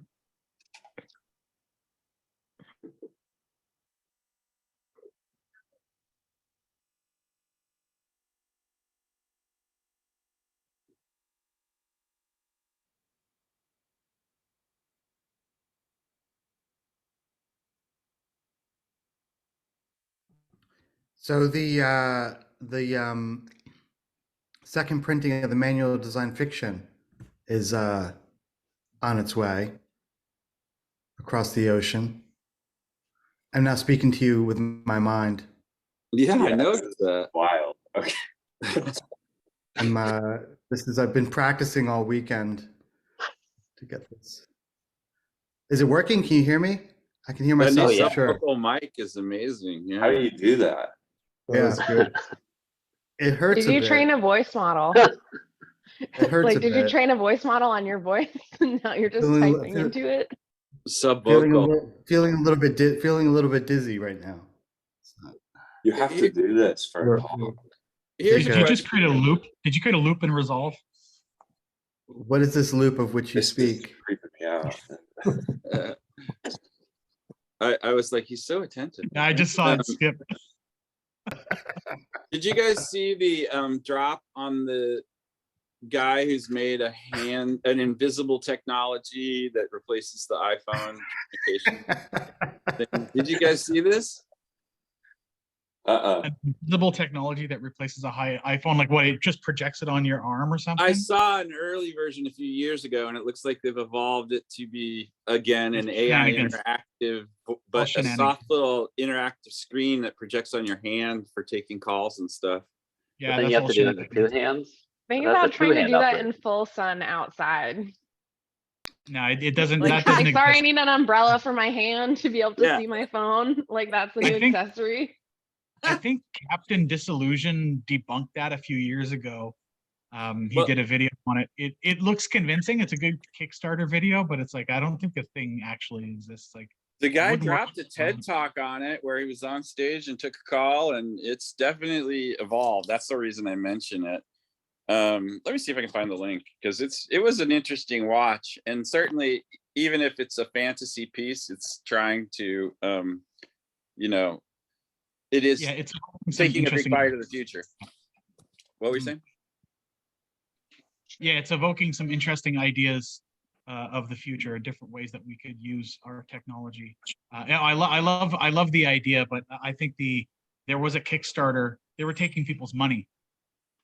So the second printing of the manual of design fiction is on its way across the ocean. I'm now speaking to you with my mind. Yeah, I Yeah. noticed that. Wild. Okay. I've been practicing all weekend to get this. Is it working? Can you hear me? I can hear That myself, new yeah. sure. subvocal mic is amazing. How do Yeah. you do that? That was good. It hurts Did a you bit. train a voice model? It hurts a Like, did you bit. train a voice model on your voice and now you're just Feeling- typing feel- into it? Subvocal. Feeling a little bit dizzy right now. You have to do this for a We're- call. Here's Did a you just question. create a loop? Did you create a loop in Resolve? What is this loop of which you This is speak? creeping me out. Uh, I was like, he's so attentive. I just saw it Um, skip. Did you guys see the drop on the guy who's made an invisible technology that replaces the iPhone communication thing? Did you guys see this? An invisible technology that replaces a high iPhone. Like what? It just projects it on your arm or something? I saw an early version a few years ago, and it looks like they've evolved it to be again an AI Shenanigans. interactive, but a shenanigans. soft little interactive screen that projects on your hand for taking calls and stuff. Yeah, Then that's you have all to do it with shenanigans. two hands. Think That's a about trying to two-hand do that upgrade. in full sun outside. No, it doesn't. Like, that doesn't hi, sorry, I exist. need an umbrella for my hand to be able to Yeah. see my phone. Like, that's the I new think- accessory. I think Captain Disillusion debunked that a few years ago. He Well- did a video on it. It looks convincing. It's a good Kickstarter video, but it's like I don't think the thing actually exists. Like The guy wouldn't work dropped a for TED fun. talk on it where he was on stage and took a call, and it's definitely evolved. That's the reason I mention it. Let me see if I can find the link, because it was an interesting watch, and certainly even if it's a fantasy piece, it's trying to it is Yeah, it's some taking a big interesting- bite of the future. What were you Mhm. saying? Yeah, it's evoking some interesting ideas of the future, different ways that we could use our technology. Yeah, I love the idea, but I think there was a Kickstarter. They were taking people's money,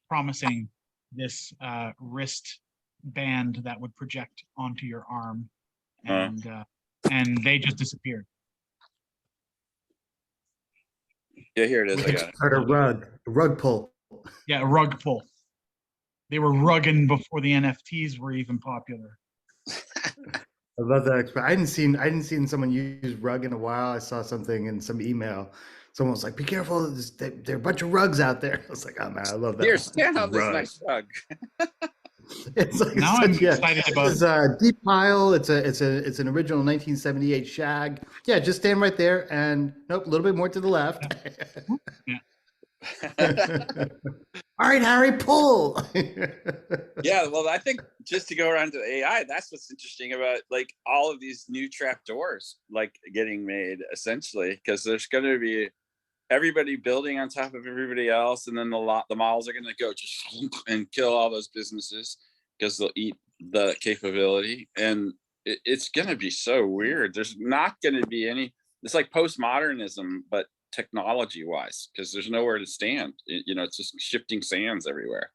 promising this wrist band that would project onto your arm, and they just disappeared. Yeah, here it is. I got it. Kickstarter rug pull. Yeah, a rug pull. They were rugging before the NFTs were even popular. I love that. I hadn't seen someone use rug in a while. I saw something in some email. Someone was like, "Be careful! There are a bunch of rugs out there." I was like, "Oh man, I love that." Here, one. stand on this Rug. nice rug. It's like Now I'm such, yeah, excited about- It's a deep pile. It's an original 1978 shag. Yeah, just stand right there, and nope, a little bit more to the left. Yeah. All right, Harry, pull. Yeah, well, I think just to go around to AI, that's what's interesting about like all of these new trap doors like getting made essentially, because there's going to be everybody building on top of everybody else, and then the models are going to go just and kill all those businesses because they'll eat the capability, and it's going to be so weird. There's not going to be any. It's like postmodernism, but technology wise, because there's nowhere to stand. It's just shifting sands everywhere.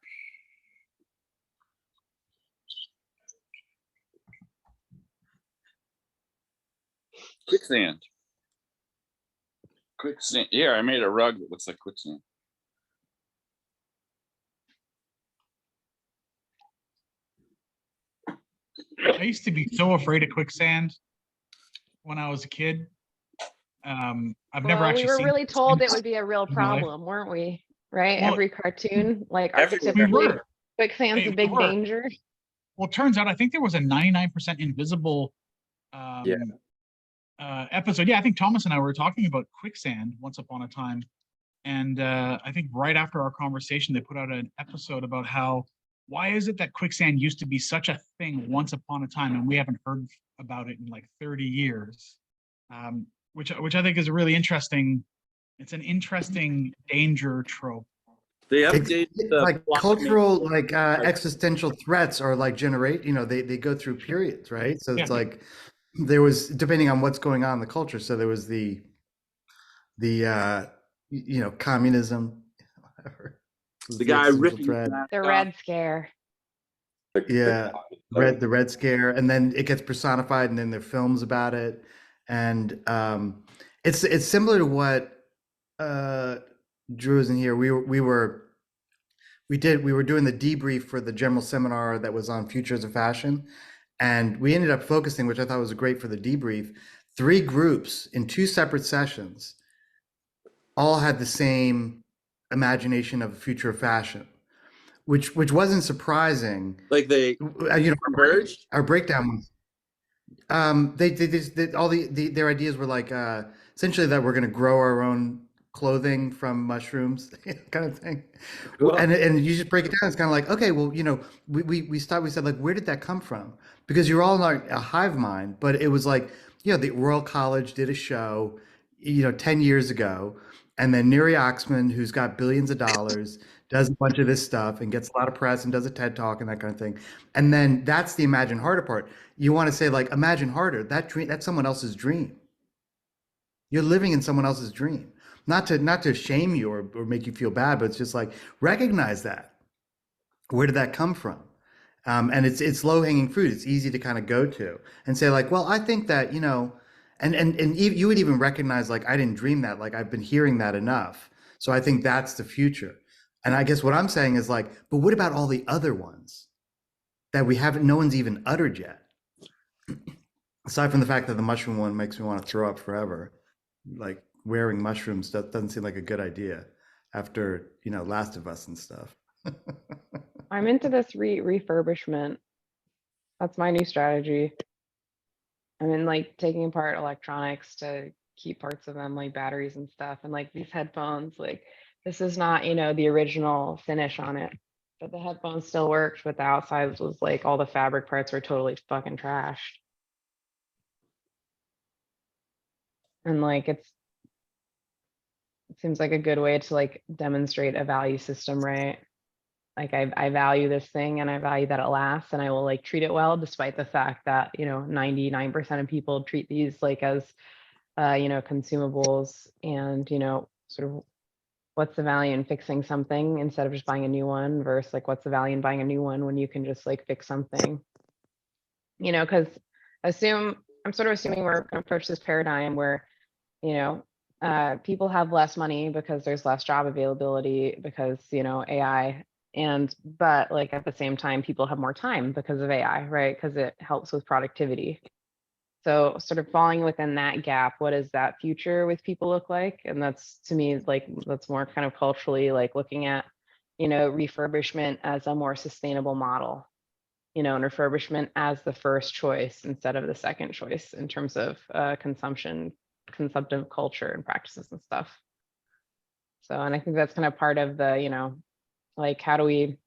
Quicksand. Yeah, I made a rug that looks like quicksand. I used to be so afraid of quicksand when I was a kid. I've never Well, actually we were seen really told it quicksand would be a real in my life. problem, weren't we? Right? Well, Every cartoon, like everywhere. We archetypically, were. quicksand's Hey, a we big were. danger. Well, it turns out I think there was a 99% invisible episode. Yeah, I think Thomas and I were talking about quicksand once upon a time. And I think right after our conversation, they put out an episode about why is it that quicksand used to be such a thing once upon a time, and we haven't heard about it in like 30 years, which I think is a really interesting. It's an interesting danger trope. They It's update the like plot cultural, like existential threats are like generate. They go through periods, right? So it's Yeah. like there was, depending on what's going on in the culture. So there was the communism, whatever. Was the guy existential ripping threat. that The off. Red Scare. Yeah, the Red Scare, and then it gets personified, and then there are films about it, and it's similar to what Drew is in here. We were doing the debrief for the general seminar that was on futures of fashion, and we ended up focusing, which I thought was great for the debrief, 3 groups in 2 separate sessions all had the same imagination of the future of fashion, which wasn't surprising. Like they You know, converged. our breakdown was they all their ideas were like essentially that we're going to grow our own clothing from mushrooms kind of thing. Cool. And you just break it down, it's kind of like, okay, well, you know, we stopped, we said, like, where did that come from? Because you're all like a hive mind, but it was like, you know, the Royal College did a show, you know, 10 years ago, and then Neri Oxman, who's got billions of dollars, does a bunch of this stuff and gets a lot of press and does a TED talk and that kind of thing. And then that's the imagine harder part. You want to say, like, imagine harder, that dream, that's someone else's dream. You're living in someone else's dream. Not to shame you or make you feel bad, but it's just like, recognize that. Where did that come from? And it's low hanging fruit. It's easy to kind of go to and say, like, well, I think that, you know, and you would even recognize, like, I didn't dream that, like, I've been hearing that enough. So I think that's the future. And I guess what I'm saying is, like, but what about all the other ones that we haven't, no one's even uttered yet? Aside from the fact that the mushroom one makes me want to throw up forever, like, wearing mushrooms doesn't seem like a good idea after, you know, Last of Us and stuff. I'm into this refurbishment. That's my new strategy. I'm in, like, taking apart electronics to keep parts of them, like batteries and stuff. And like these headphones, like, this is not, you know, the original finish on it, but the headphones still worked, but the outside was like, all the fabric parts were totally fucking trashed. And like, it seems like a good way to, like, demonstrate a value system, right? Like, I value this thing and I value that it lasts, and I will, like, treat it well, despite the fact that, you know, 99% of people treat these like as, you know, consumables. And, you know, sort of what's the value in fixing something instead of just buying a new one, versus like, what's the value in buying a new one when you can just, like, fix something, you know? Because I'm sort of assuming we're going to approach this paradigm where, you know, people have less money because there's less job availability because, you know, AI. But like, at the same time, people have more time because of AI, right? Because it helps with productivity. So sort of falling within that gap, what does that future with people look like? And that's, to me, like, that's more kind of culturally, like, looking at, you know, refurbishment as a more sustainable model, you know, and refurbishment as the first choice instead of the second choice in terms of consumptive culture and practices and stuff. So, and I think that's kind of part of the, you know, like, how do we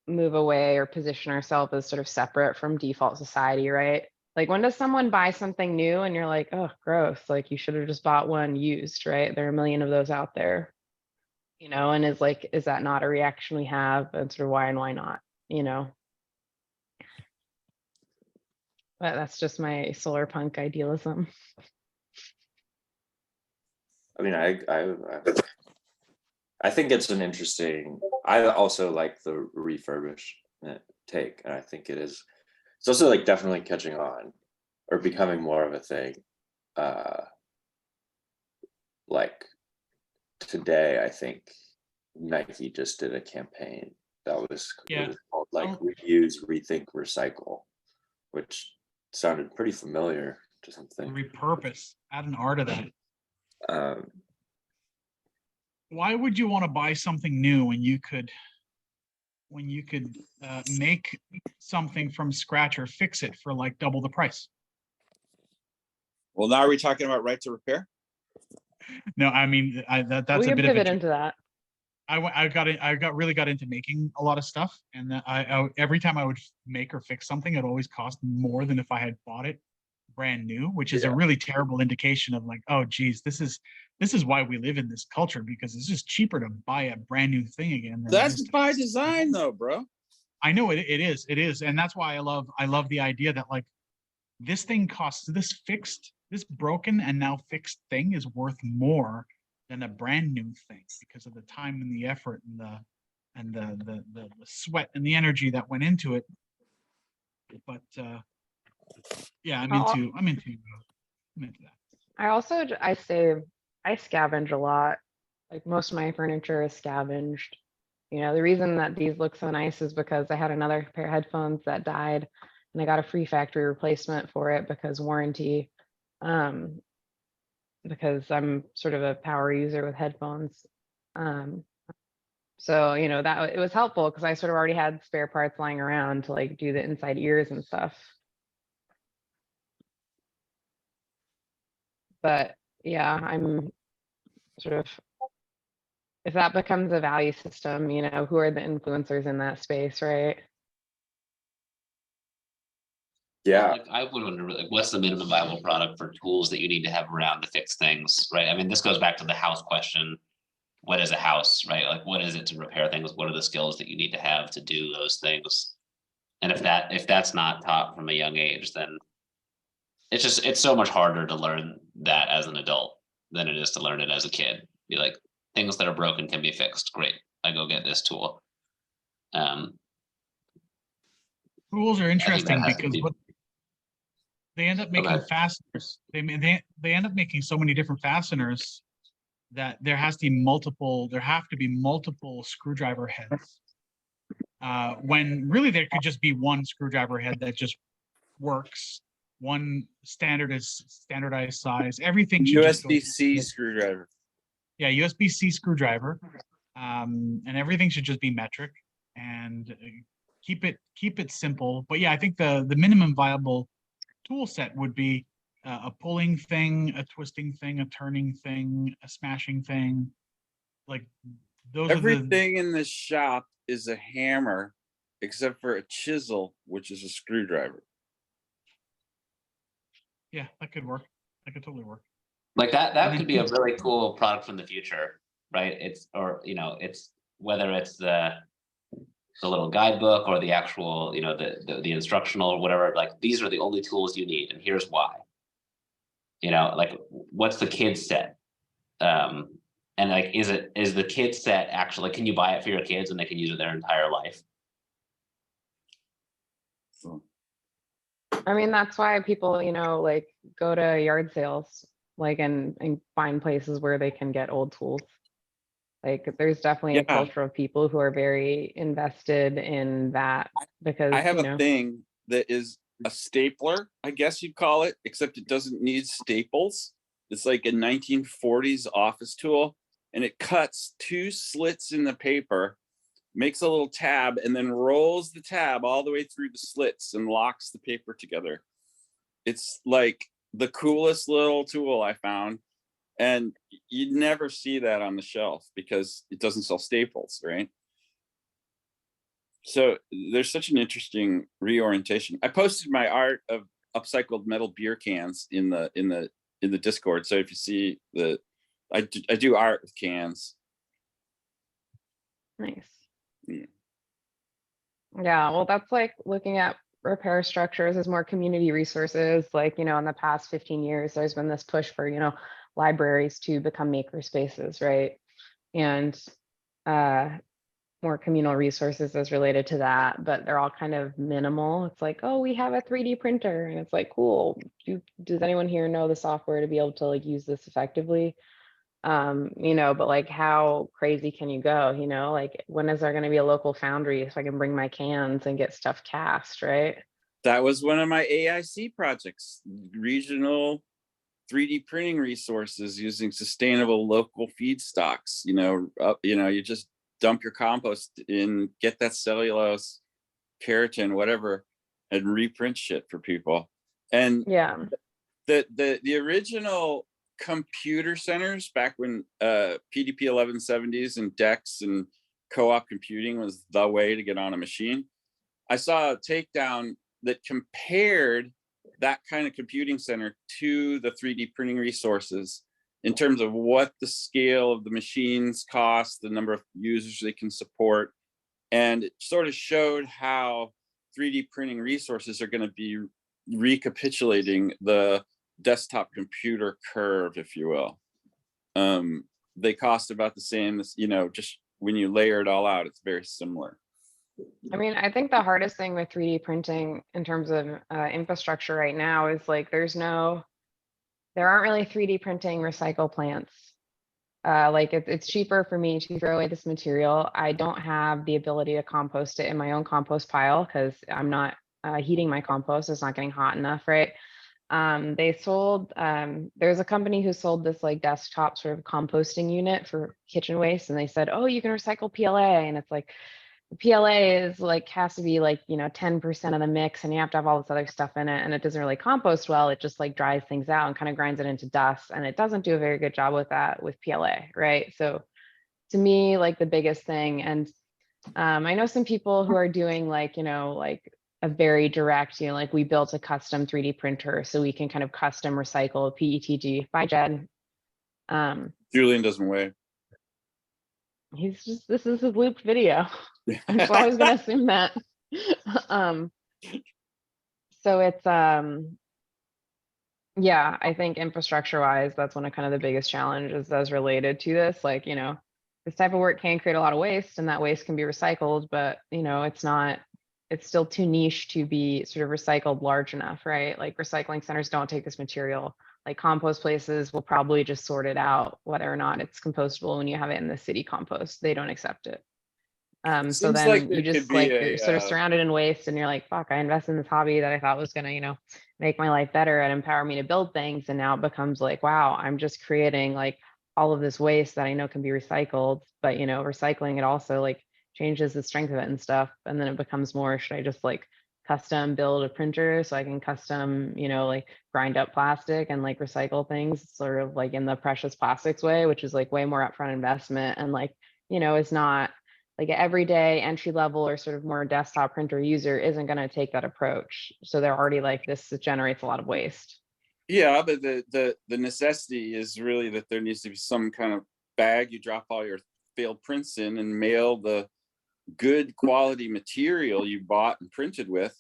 move away or position ourselves as sort of separate from default society, right? Like, when does someone buy something new and you're like, oh, gross, like, you should have just bought one used, right? There are a million of those out there, you know, and is that not a reaction we have? And sort of why and why not, you know? But that's just my solar punk idealism. I mean, I think it's an interesting. I also like the refurbishment take, and I think it's also, like, definitely catching on or becoming more of a thing. Like today, I think Nike just did a campaign that was, Yeah. it was called, like, Oh. reuse, rethink, recycle, which sounded pretty familiar to something. Repurpose, add an R to that. Um, Why would you want to buy something new when you could make something from scratch or fix it for, like, double the price? Well, now are we talking about right to repair? No, I mean, that's We a can bit of pivot a, into that. I really got into making a lot of stuff, and that every time I would make or fix something, it always cost more than if I had bought it brand new, which is a really terrible indication of, like, oh geez, this is why we live in this culture, because it's just cheaper to buy a brand new thing again than it That's is to by fix it. design, though, bro. I know it is, and that's why I love the idea that, like, this thing costs, this broken and now fixed thing is worth more than a brand new thing, because of the time and the effort and the sweat and the energy that went into it. But yeah, I'm into that. I scavenge a lot. Like, most of my furniture is scavenged. You know, the reason that these look so nice is because I had another pair of headphones that died and I got a free factory replacement for it because warranty. Because I'm sort of a power user with headphones. So, you know, that it was helpful because I sort of already had spare parts lying around to like do the inside ears and stuff. But yeah, I'm sort of, if that becomes a value system, you know, who are the influencers in that space, right? Yeah, Like I would wonder, like, what's the minimum viable product for tools that you need to have around to fix things, right? I mean, this goes back to the house question. What is a house, right? Like, what is it to repair things? What are the skills that you need to have to do those things? And if that's not taught from a young age, then it's so much harder to learn that as an adult than it is to learn it as a kid. Be like, things that are broken can be fixed. Great, I go get this tool. Tools are I think that interesting has to because be. what they end up making Okay. fasteners. They end up making so many different fasteners that there have to be multiple screwdriver heads. When really there could just be one screwdriver head that just works, one standardized size. Everything should just go USB-C screwdriver. yeah, USB-C screwdriver. And everything should just be metric and keep it simple. But yeah, I think the minimum viable tool set would be a pulling thing, a twisting thing, a turning thing, a smashing thing. Like those Everything in this shop is a hammer, except for a chisel, which is a screwdriver. yeah, that could work. That could totally work. Like And that then could be a really cool product from the future, right? It's, or you know, it's whether it's the little guidebook or the actual, you know, the instructional or whatever, like these are the only tools you need and here's why. You know, like what's the kid set? And like is the kid set actually, can you buy it for your kids and they can use it their entire life? I mean, that's why people, you know, like go to yard sales, like and find places where they can get old tools. Like there's definitely a Yeah. culture of people who are very invested in that because, I have you a know, thing that is a stapler, I guess you'd call it, except it doesn't need staples. It's like a 1940s office tool, and it cuts 2 slits in the paper, makes a little tab, and then rolls the tab all the way through the slits and locks the paper together. It's like the coolest little tool I found. And you'd never see that on the shelf because it doesn't sell staples, right? So there's such an interesting reorientation. I posted my art of upcycled metal beer cans in the Discord. So if you see I do art with cans. nice. Yeah. Yeah, well, that's like looking at repair structures as more community resources. Like, you know, in the past 15 years, there's been this push for, you know, libraries to become maker spaces, right? And more communal resources as related to that, but they're all kind of minimal. It's like, oh, we have a 3D printer, and it's like, cool. Does anyone here know the software to be able to like use this effectively? You know, but like how crazy can you go? You know, like when is there going to be a local foundry so I can bring my cans and get stuff cast, right? That was one of my AIC projects, regional 3D printing resources using sustainable local feedstocks. You know, you just dump your compost in, get that cellulose, keratin, whatever, and reprint shit for people. And Yeah. the original computer centers back when PDP 1170s and DEX and co-op computing was the way to get on a machine. I saw a takedown that compared that kind of computing center to the 3D printing resources in terms of what the scale of the machines cost, the number of users they can support. And it sort of showed how 3D printing resources are going to be recapitulating the desktop computer curve, if you will. They cost about the same as, you know, just when you layer it all out, it's very similar. I mean, I think the hardest thing with 3D printing in terms of infrastructure right now is like there aren't really 3D printing recycle plants. Like it's cheaper for me to throw away this material. I don't have the ability to compost it in my own compost pile because I'm not heating my compost. It's not getting hot enough, right? They sold, there's a company who sold this like desktop sort of composting unit for kitchen waste, and they said, oh, you can recycle PLA. And it's like, the PLA is like, has to be like, 10% of the mix, and you have to have all this other stuff in it. And it doesn't really compost well. It just like dries things out and kind of grinds it into dust. And it doesn't do a very good job with that with PLA, right? So to me, like the biggest thing, and I know some people who are doing like, like a very direct, like we built a custom 3D printer so we can kind of custom recycle PETG. Bye, Jed. Julian doesn't weigh. He's just, this is his looped video. I'm just always gonna assume that. So it's yeah, I think infrastructure wise, that's one of kind of the biggest challenges that's related to this. Like, this type of work can create a lot of waste, and that waste can be recycled, but it's still too niche to be sort of recycled large enough, right? Like recycling centers don't take this material. Like compost places will probably just sort it out whether or not it's compostable when you have it in the city compost. They don't accept it. So Seems then like you there could just be like a, you're sort of surrounded in waste, and you're like, fuck, I invested in this hobby that I thought was gonna, make my life better and empower me to build things. And now it becomes like, wow, I'm just creating like all of this waste that I know can be recycled, but recycling it also like changes the strength of it and stuff. And then it becomes more, should I just like custom build a printer so I can custom, like grind up plastic and like recycle things sort of like in the precious plastics way, which is like way more upfront investment and like, is not like an everyday entry level or sort of more desktop printer user isn't going to take that approach. So they're already like, this generates a lot of waste. yeah, but the necessity is really that there needs to be some kind of bag you drop all your failed prints in and mail the good quality material you bought and printed with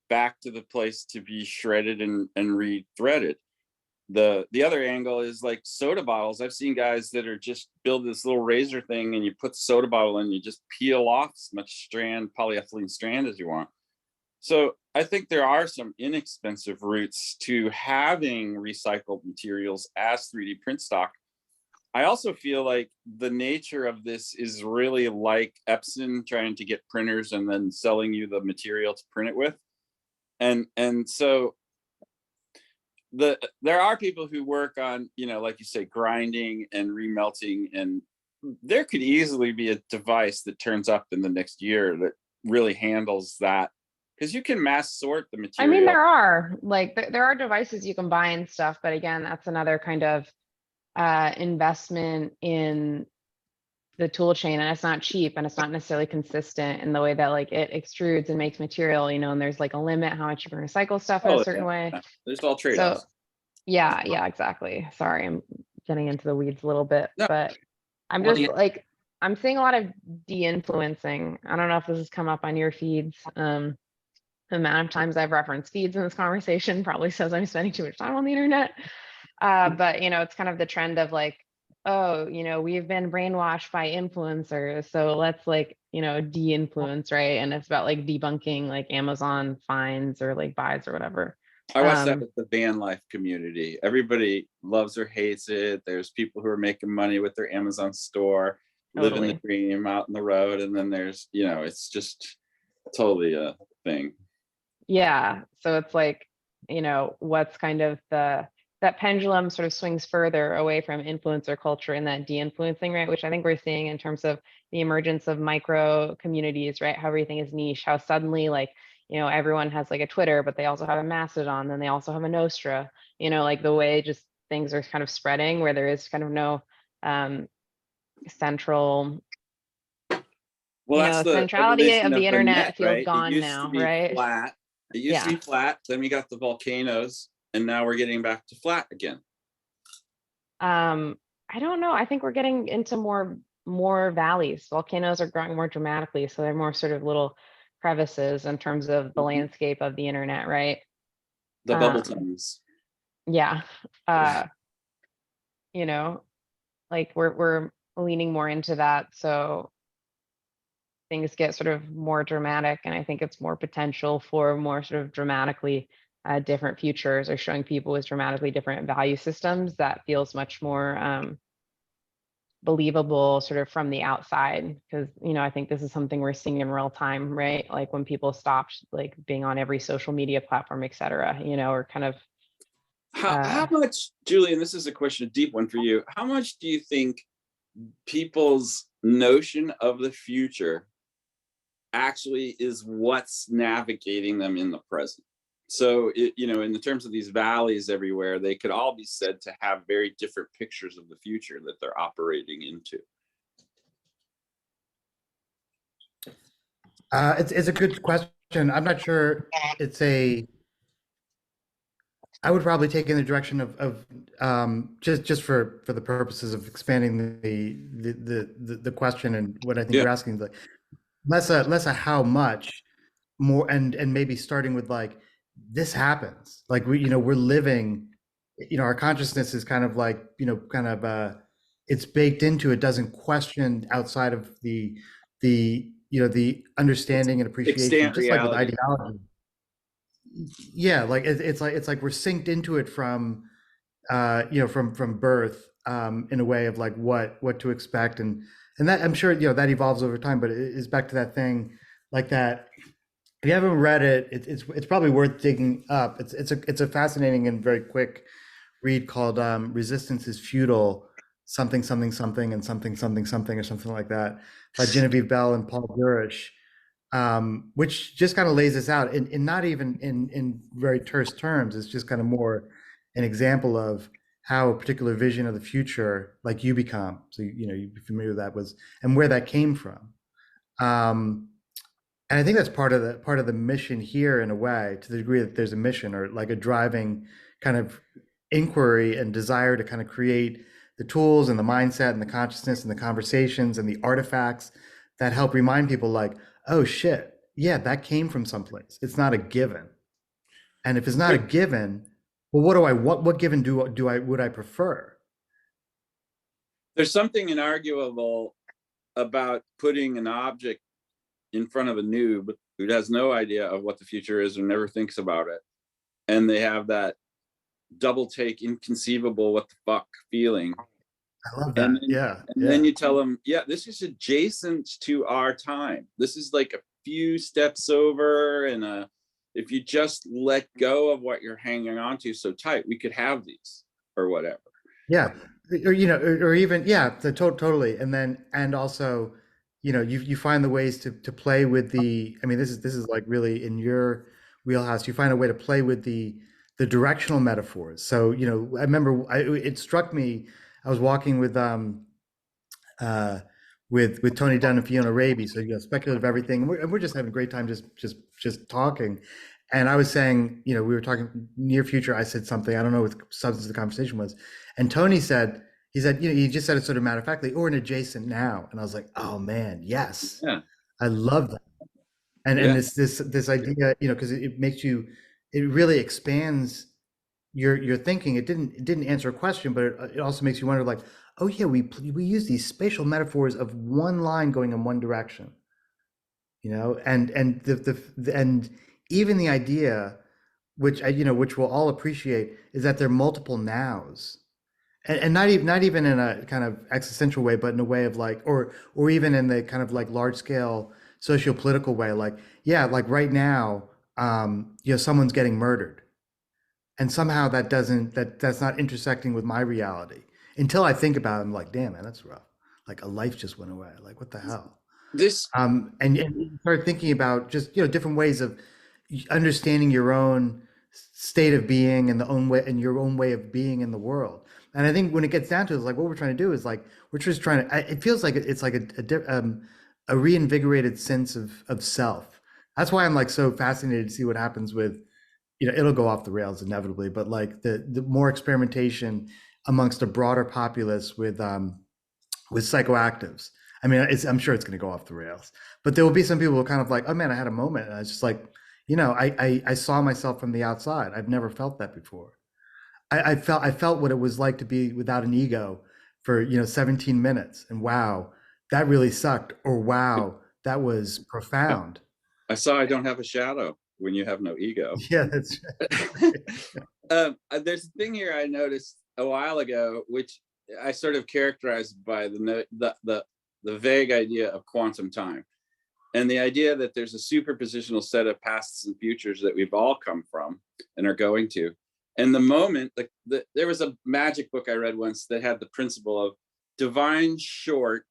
back to the place to be shredded and re-threaded. The other angle is like soda bottles. I've seen guys that are just build this little razor thing, and you put the soda bottle in, you just peel off as much polyethylene strand as you want. So I think there are some inexpensive routes to having recycled materials as 3D print stock. I also feel like the nature of this is really like Epson trying to get printers and then selling you the material to print it with. And so there are people who work on, like you say, grinding and remelting, and there could easily be a device that turns up in the next year that really handles that, because you can mass sort the material. I mean, there are like there are devices you can buy and stuff, but again, that's another kind of investment in the tool chain, and it's not cheap, and it's not necessarily consistent in the way that like it extrudes and makes material, and there's like a limit how much you can recycle stuff in a certain way. There's all trade-offs. So yeah, exactly. Sorry, I'm getting into the weeds a little bit, No. but I'm just like, I'm seeing a lot of de-influencing. I don't know if this has come up on your feeds. The amount of times I've referenced feeds in this conversation probably says I'm spending too much time on the internet. But it's kind of the trend of like, oh, we've been brainwashed by influencers, so let's like, de-influence, right? And it's about like debunking like Amazon fines or like buys or whatever. I watched that with the van life community. Everybody loves or hates it. There's people who are making money with their Amazon store, living the dream out in the road. And then there's, it's just totally a thing. Yeah. So it's like, what's kind of that pendulum sort of swings further away from influencer culture and that de-influencing, right? Which I think we're seeing in terms of the emergence of micro communities, right? How everything is niche, how suddenly like, everyone has like a Twitter, but they also have a Mastodon, then they also have a Nostra, like the way just things are kind of spreading where there is kind of no central, well, that's centrality of the internet net, feels right? gone It used now, to be right? flat. It used to be flat. Then we got the volcanoes, and now we're getting back to flat again. I don't know. I think we're getting into more valleys. Volcanoes are growing more dramatically, so they're more sort of little crevices in terms of the landscape of the internet, right? The bubble tongues. Yeah. Like we're leaning more into that, so things get sort of more dramatic, and I think it's more potential for more sort of dramatically different futures, or showing people with dramatically different value systems that feels much more believable sort of from the outside. Because I think this is something we're seeing in real time, right? Like when people stopped like being on every social media platform, et cetera, or kind of How much, Julian, this is a question, a deep one for you. How much do you think people's notion of the future actually is what's navigating them in the present? So, in the terms of these valleys everywhere, they could all be said to have very different pictures of the future that they're operating into. It's a good question. I'm not sure I would probably take in the direction of just for the purposes of expanding the question and what I think Yeah. you're asking, like less a how much, more and maybe starting with like this happens. Like we're living, our consciousness is kind of like, it's baked into it, doesn't question outside of the understanding and appreciation, Extant just like with reality. ideology. Yeah, like it's like we're synced into it from from birth, in a way of like what to expect, and that I'm sure that evolves over time, but it is back to that thing like that. If you haven't read it, it's probably worth digging up. It's a fascinating and very quick read called "Resistance is Futile," something something something and something something something or something like that, by Genevieve Bell and Paul Gurish, which just kind of lays this out in not even in very terse terms. It's just kind of more an example of how a particular vision of the future, like you become. So you'd be familiar with that, was and where that came from. And I think that's part of the mission here in a way, to the degree that there's a mission or like a driving kind of inquiry and desire to kind of create the tools and the mindset and the consciousness and the conversations and the artifacts that help remind people like, oh shit, yeah, that came from someplace. It's not a given. And if it's not a given, well, what given would I prefer? There's something inarguable about putting an object in front of a noob who has no idea of what the future is or never thinks about it, and they have that double take, inconceivable what the fuck feeling. I love that. Then you tell them, yeah, this is adjacent to our time. This is like a few steps over, and if you just let go of what you're hanging on to so tight, we could have these or whatever. Yeah, or or even totally. And also, you find the ways to play with the. I mean, this is like really in your wheelhouse. You find a way to play with the directional metaphors. So I remember it struck me. I was walking with Tony Dunn and Fiona Raby. So speculative everything. And we're just having a great time just talking. And I was saying, we were talking near future. I said something, I don't know what the substance of the conversation was. And Tony he said, you just said it sort of matter of factly, or an adjacent now. And I was like, oh man, yes. Yeah. I love that. And this idea, because it makes you, it really expands your thinking. It didn't answer a question, but it also makes you wonder like, oh yeah, we use these spatial metaphors of one line going in one direction. And and even the idea, which which we'll all appreciate, is that there are multiple nows, and not even in a kind of existential way, but in a way of like, or even in the kind of like large scale socio-political way, like like right now, someone's getting murdered, and somehow that's not intersecting with my reality until I think about it. I'm like, damn man, that's rough. Like a life just went away. Like what the hell? And you start thinking about just different ways of understanding your own state of being and your own way of being in the world. And I think when it gets down to it, it's like what we're trying to do is like we're just trying to. It feels like it's like a reinvigorated sense of self. That's why I'm like so fascinated to see what happens with, it'll go off the rails inevitably, but like the more experimentation amongst a broader populace with psychoactives. I mean, I'm sure it's going to go off the rails, but there will be some people who are kind of like, oh man, I had a moment. And I was just like, I saw myself from the outside. I've never felt that before. I felt what it was like to be without an ego for, 17 minutes. And wow, that really sucked. Or wow, that was profound. I saw I don't have a shadow when you have no ego. Yeah, that's right. There's a thing here I noticed a while ago, which I sort of characterized by the vague idea of quantum time, and the idea that there's a superpositional set of pasts and futures that we've all come from and are going to, And the moment, like there was a magic book I read once that had the principle of divine short,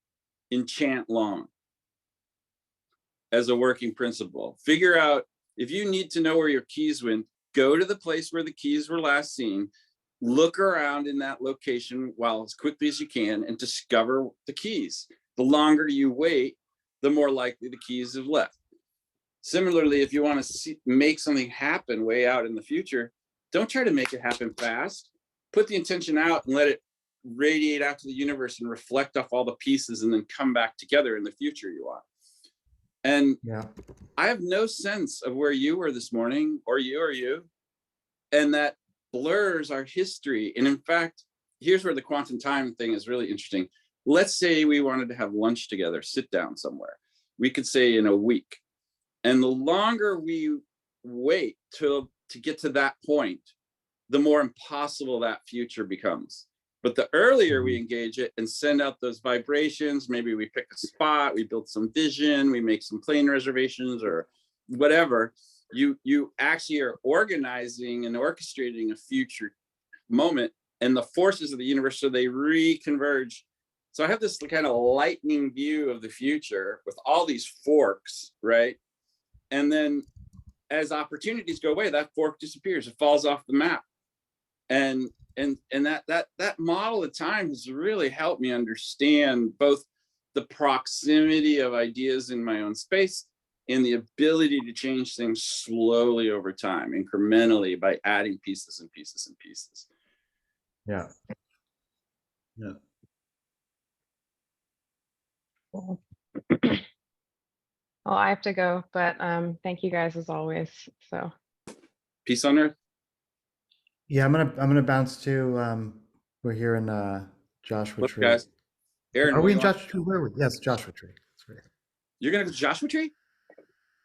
enchant long as a working principle. Figure out, if you need to know where your keys went, go to the place where the keys were last seen, look around in that location while as quickly as you can and discover the keys. The longer you wait, the more likely the keys have left. Similarly, if you want to make something happen way out in the future, don't try to make it happen fast. Put the intention out and let it radiate out to the universe and reflect off all the pieces and then come back together in the future you want. And Yeah. I have no sense of where you were this morning, or you. And that blurs our history. And in fact, here's where the quantum time thing is really interesting. Let's say we wanted to have lunch together, sit down somewhere. We could say in a week. And the longer we wait to get to that point, the more impossible that future becomes. But the earlier we engage it and send out those vibrations, maybe we pick a spot, we build some vision, we make some plane reservations or whatever, you actually are organizing and orchestrating a future moment, and the forces of the universe, so they reconverge. So I have this kind of lightning view of the future with all these forks, right? And then as opportunities go away, that fork disappears, it falls off the map. And that model of time has really helped me understand both the proximity of ideas in my own space and the ability to change things slowly over time, incrementally, by adding pieces and pieces and pieces. Yeah. Yeah. Cool. Well, I have to go, but thank you guys as always. So Peace on earth. Yeah, I'm gonna bounce to we're here in Joshua Look, Tree. guys. Aaron, Are what we do in you want? Joshua Tree? Where are we? Yes, Joshua Tree. That's right. You're gonna go to Joshua Tree?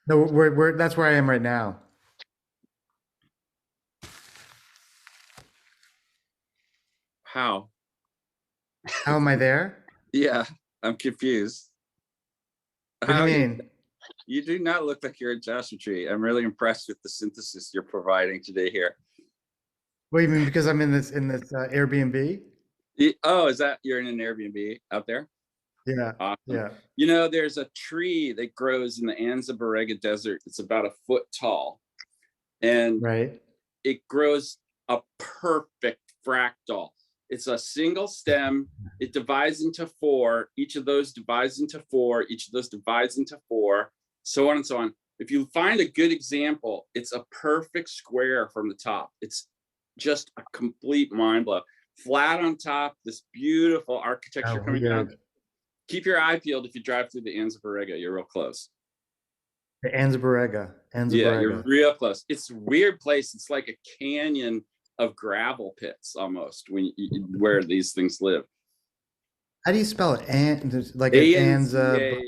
No, we're that's where I am right now. How? How am I there? Yeah, I'm confused. What do How you mean? You do not look like you're at Joshua Tree. I'm really impressed with the synthesis you're providing today here. What do you mean? Because I'm in this Airbnb? Oh, is that you're in an Airbnb out there? Yeah. Awesome. Yeah. You know, there's a tree that grows in the Anza-Borrega Desert. It's about 1 foot tall, and Right. it grows a perfect fractal. It's a single stem. It divides into 4. Each of those divides into 4. Each of those divides into 4, so on and so on. If you find a good example, it's a perfect square from the top. It's just a complete mind blow. Flat on top, this beautiful architecture Oh, coming weird. down. Keep your eye peeled if you drive through the Anza-Borrega. You're real close. The Anza-Borrega. Yeah, you're real close. It's a weird place. It's like a canyon of gravel pits almost where these things live. How do you spell it? Like an Anza.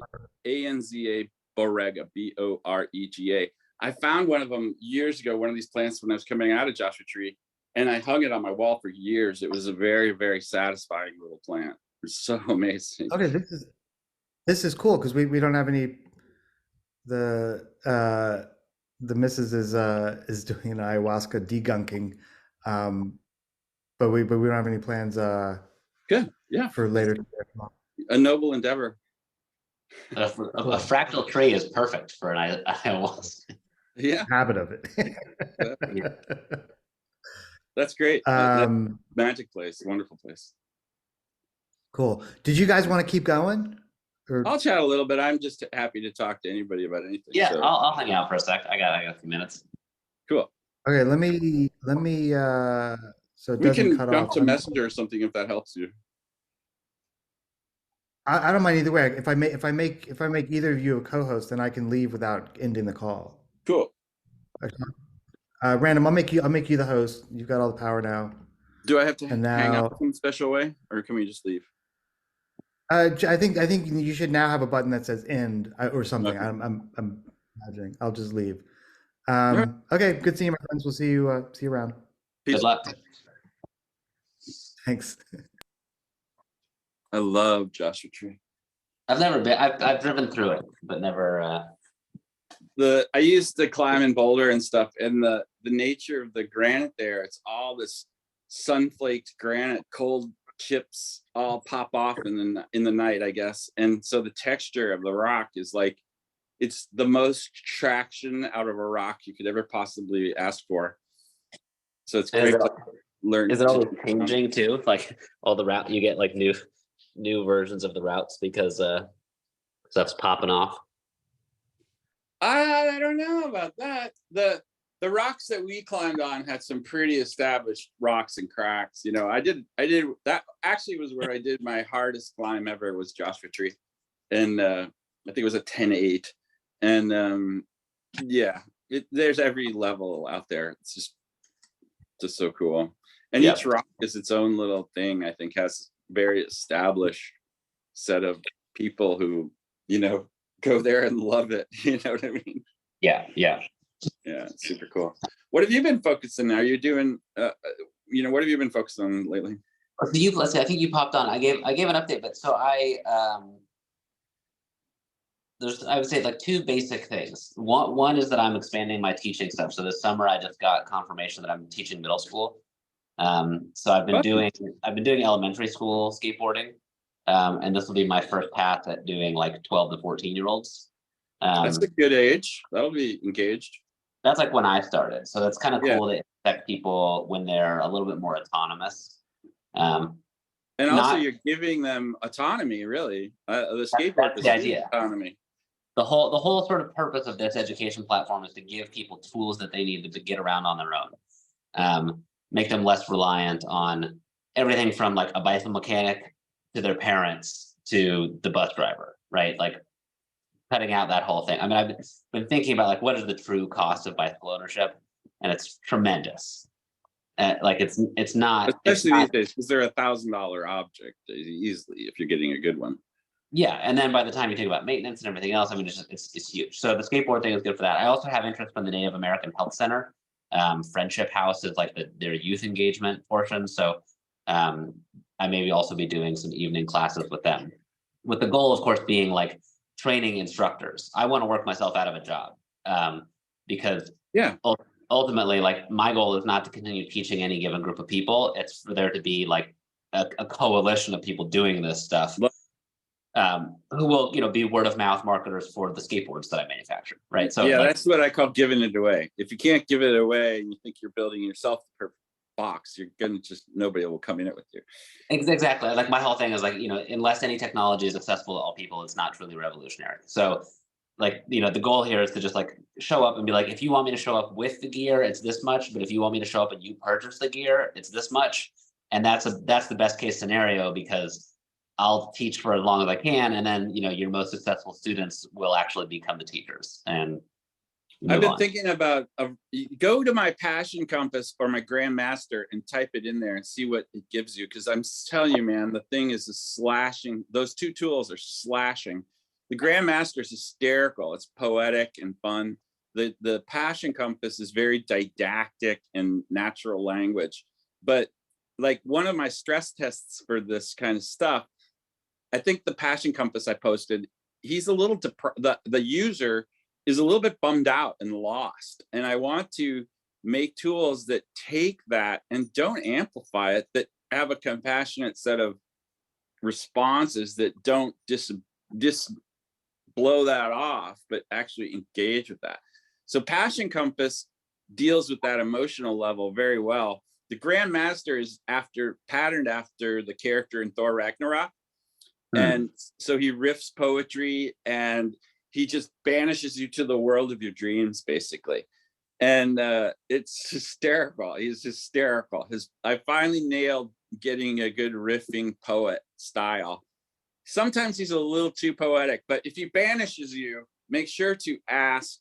Anza Borrega, Borega. I found one of them years ago, one of these plants when I was coming out of Joshua Tree, and I hung it on my wall for years. It was a very, very satisfying little plant. It's so amazing. Okay, this is cool because we don't have any. The missus is doing an ayahuasca degunking, but we don't have any plans. Good, yeah, for later. A noble endeavor. A fractal tree is perfect for an ayahuasca. Yeah, habit of it. That's great. Magic place, wonderful place. Cool. Did you guys want to keep going? Or? I'll chat a little bit. I'm just happy to talk to anybody about anything. Yeah, so. I'll hang out for a sec. I got a few minutes. Cool. Okay, let me so it we doesn't can cut jump off. to Messenger or something if that helps you. I don't mind either way. If I make either of you a co-host, then I can leave without ending the call. Cool. Okay. Random, I'll make you the host. You've got all the power now. Do I have to And hang now- out in a special way, or can we just leave? I think you should now have a button that says end or something. Okay. I'm imagining. I'll just leave. right. Okay, good seeing you, my friends. We'll see you around. Peace. Good luck. Thanks. I love Joshua Tree. I've never been. I've driven through it, but never. I used to climb in Boulder and stuff, and the nature of the granite there. It's all this sun-flaked granite, cold chips all pop off in the night, I guess. And so the texture of the rock is like, it's the most traction out of a rock you could ever possibly ask for. So it's great to learn. Is it always changing too? Like all the route you get like new versions of the routes because stuff's popping off. I don't know about that. The rocks that we climbed on had some pretty established rocks and cracks. You know, I did that actually was where I did my hardest climb ever, was Joshua Tree. And I think it was a 10-8. And yeah, there's every level out there. It's just so cool. And each rock is its own little thing. I think has very established set of people who, you know, go there and love it. You know what I mean? Yeah. It's super cool. What have you been focusing on? Are you doing you know, what have you been focused on lately? So let's see, I think you popped on. I gave an update, but so I would say like two basic things. One is that I'm expanding my teaching stuff. So this summer I just got confirmation that I'm teaching middle school. So I've been doing elementary school skateboarding. And this will be my first pass at doing like 12 to 14-year-olds. That's a good age. That'll be engaged. That's like when I started. So that's kind of cool to expect people when they're a little bit more autonomous. And also you're giving them autonomy, really. The skateboard is idea. Autonomy. The whole sort of purpose of this education platform is to give people tools that they need to get around on their own. Make them less reliant on everything from like a bicycle mechanic to their parents to the bus driver, right? Like cutting out that whole thing. I mean, I've been thinking about like what is the true cost of bicycle ownership, and it's tremendous. Like it's not, especially these days, because they're $1,000 object easily if you're getting a good one. Yeah, and then by the time you think about maintenance and everything else, I mean, it's huge. So the skateboard thing is good for that. I also have interest in the Native American Health Center. Friendship House is like their youth engagement portion. So I maybe also be doing some evening classes with them, with the goal, of course, being like training instructors. I want to work myself out of a job because ultimately, like my goal is not to continue teaching any given group of people. It's for there to be like a coalition of people doing this stuff. Who will, you know, be word of mouth marketers for the skateboards that I manufacture, right? So yeah, like, that's what I call giving it away. If you can't give it away and you think you're building yourself the perfect box, you're gonna just, nobody will come in it with you. Exactly. Like my whole thing is like, you know, unless any technology is accessible to all people, it's not truly revolutionary. So like, you know, the goal here is to just like show up and be like, if you want me to show up with the gear, it's this much. But if you want me to show up and you purchase the gear, it's this much. And that's the best case scenario, because I'll teach for as long as I can, and then, you know, your most successful students will actually become the teachers. And I've been thinking about go to my Passion Compass or my Grandmaster and type it in there and see what it gives you. Because I'm telling you, man, the thing is slashing. Those two tools are slashing. The Grandmaster is hysterical. It's poetic and fun. The Passion Compass is very didactic and natural language. But like one of my stress tests for this kind of stuff, I think the Passion Compass I posted, he's a little the user is a little bit bummed out and lost. And I want to make tools that take that and don't amplify it, that have a compassionate set of responses that don't blow that off, but actually engage with that. So Passion Compass deals with that emotional level very well. The Grandmaster is patterned after the character in Thor Ragnarok. And so he riffs poetry and he just banishes you to the world of your dreams, basically. And it's hysterical. He's hysterical. I finally nailed getting a good riffing poet style. Sometimes he's a little too poetic, but if he banishes you, make sure to ask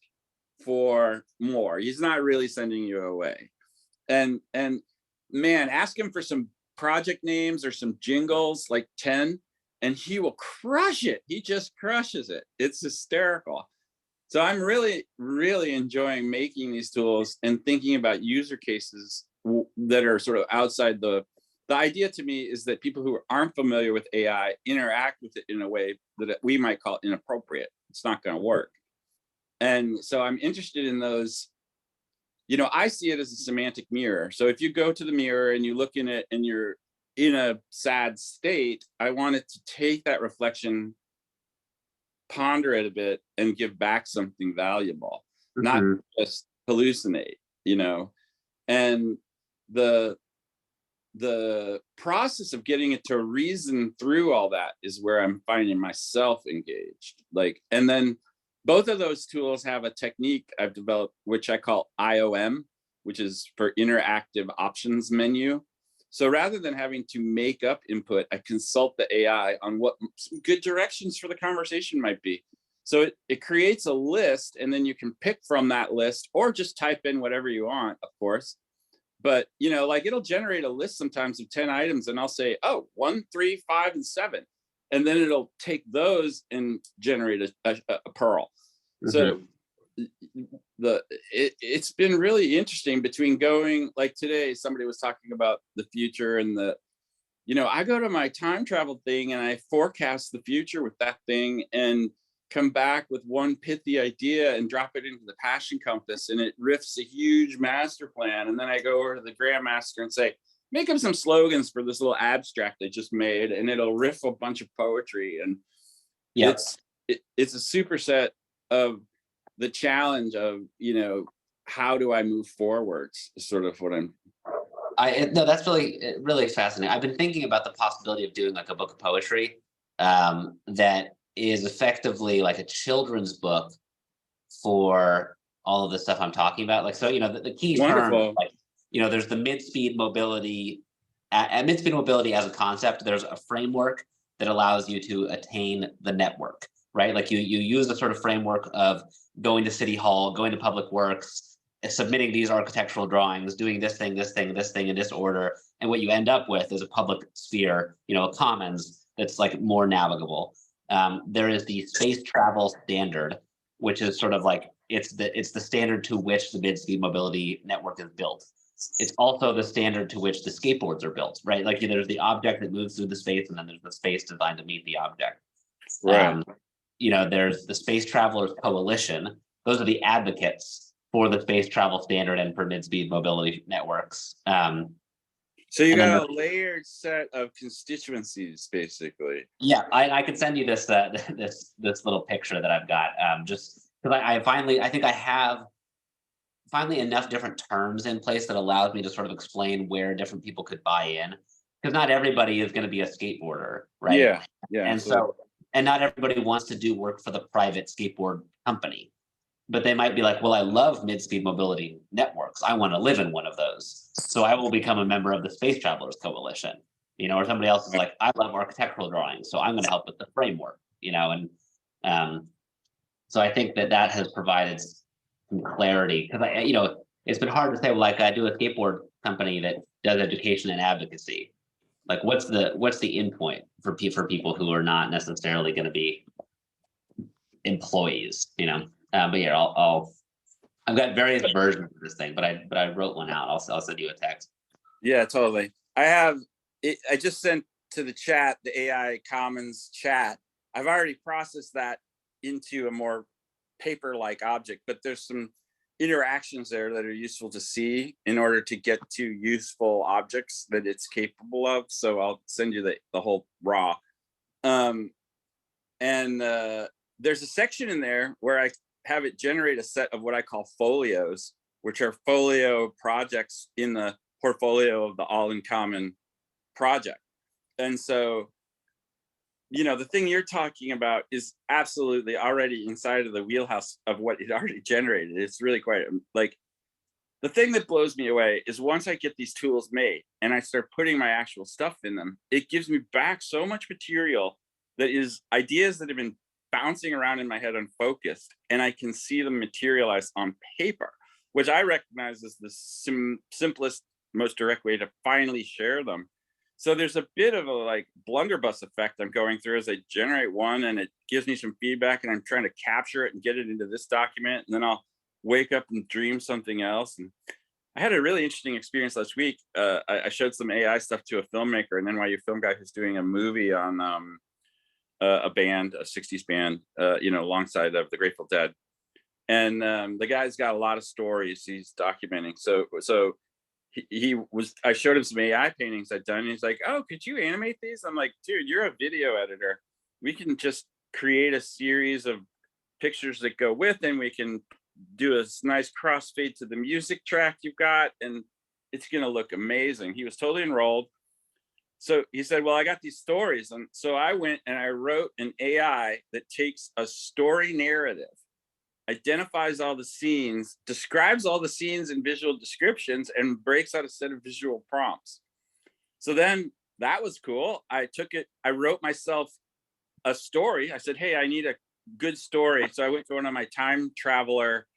for more. He's not really sending you away. And man, ask him for some project names or some jingles, like 10. And he will crush it. He just crushes it. It's hysterical. So I'm really, really enjoying making these tools and thinking about user cases that are sort of outside the idea to me is that people who aren't familiar with AI interact with it in a way that we might call inappropriate. It's not going to work. And so I'm interested in those, you know, I see it as a semantic mirror. So if you go to the mirror and you look in it and you're in a sad state, I want it to take that reflection, ponder it a bit, and give back something valuable, not just hallucinate, you know. And the process of getting it to reason through all that is where I'm finding myself engaged. Like, and then both of those tools have a technique I've developed, which I call IOM, which is for interactive options menu. So rather than having to make up input, I consult the AI on what some good directions for the conversation might be. So it creates a list, and then you can pick from that list or just type in whatever you want, of course. But, you know, like it'll generate a list sometimes of 10 items, and I'll say, oh, 1, 3, 5, and 7. And then it'll take those and generate a pearl. So it's been really interesting between going, like today, somebody was talking about the future and you know, I go to my time travel thing and I forecast the future with that thing and come back with one pithy idea and drop it into the passion compass, and it riffs a huge master plan. And then I go over to the grandmaster and say, make up some slogans for this little abstract I just made, and it'll riff a bunch of poetry. And it's a superset of the challenge of, you know, how do I move forwards, sort of what I'm. No, that's really fascinating. I've been thinking about the possibility of doing like a book of poetry that is effectively like a children's book for all of the stuff I'm talking about. Like, so, you know, the key term, like, you know, there's the mid-speed mobility, at mid-speed mobility as a concept, there's a framework that allows you to attain the network, right? Like you use the sort of framework of going to City Hall, going to Public Works, submitting these architectural drawings, doing this thing, this thing, this thing in this order. And what you end up with is a public sphere, you know, a commons that's like more navigable. There is the space travel standard, which is sort of like, it's the standard to which the mid-speed mobility network is built. It's also the standard to which the skateboards are built, right? Like there's the object that moves through the space, and then there's the space designed to meet the object. Right. You know, there's the Space Travelers Coalition. Those are the advocates for the space travel standard and for mid-speed mobility networks. So you got a layered set of constituencies, basically. Yeah, I can send you this this little picture that I've got. Just because I think I have finally enough different terms in place that allows me to sort of explain where different people could buy in. Because not everybody is going to be a skateboarder, right? Yeah. And absolutely. and not everybody wants to do work for the private skateboard company. But they might be like, well, I love mid-speed mobility networks. I want to live in one of those. So I will become a member of the Space Travelers Coalition, you know, or somebody else is like, I love architectural drawings, so I'm going to help with the framework, you know, and so I think that has provided some clarity, because you know, it's been hard to say, well, like I do a skateboard company that does education and advocacy. Like, what's the end point for people who are not necessarily going to be employees, you know? But yeah, I've got various versions of this thing, but I wrote one out. I'll send you a text. Yeah, totally. I have it. I just sent to the chat, the AI Commons chat. I've already processed that into a more paper-like object, but there's some interactions there that are useful to see in order to get to useful objects that it's capable of. So I'll send you the whole raw. There's a section in there where I have it generate a set of what I call folios, which are folio projects in the portfolio of the All in Common project. And so, you know, the thing you're talking about is absolutely already inside of the wheelhouse of what it already generated. It's really quite like, the thing that blows me away is once I get these tools made and I start putting my actual stuff in them, it gives me back so much material that is ideas that have been bouncing around in my head unfocused, and I can see them materialize on paper, which I recognize as the simplest, most direct way to finally share them. So there's a bit of a like blunderbuss effect I'm going through as I generate one, and it gives me some feedback, and I'm trying to capture it and get it into this document, and then I'll wake up and dream something else. And I had a really interesting experience last week. I showed some AI stuff to a filmmaker, an NYU film guy who's doing a movie on a band, a 60s band, you know, alongside of the Grateful Dead. And the guy's got a lot of stories he's documenting. So I showed him some AI paintings I'd done, and he's like, "Oh, could you animate these?" I'm like, "Dude, you're a video editor. We can just create a series of pictures that go with, and we can do a nice crossfade to the music track you've got, and it's gonna look amazing." He was totally enrolled. So he said, "Well, I got these stories." And so I went and I wrote an AI that takes a story narrative, identifies all the scenes, describes all the scenes in visual descriptions, and breaks out a set of visual prompts. So then that was cool. I took it, I wrote myself a story. I said, "Hey, I need a good story." So I went going on my time traveler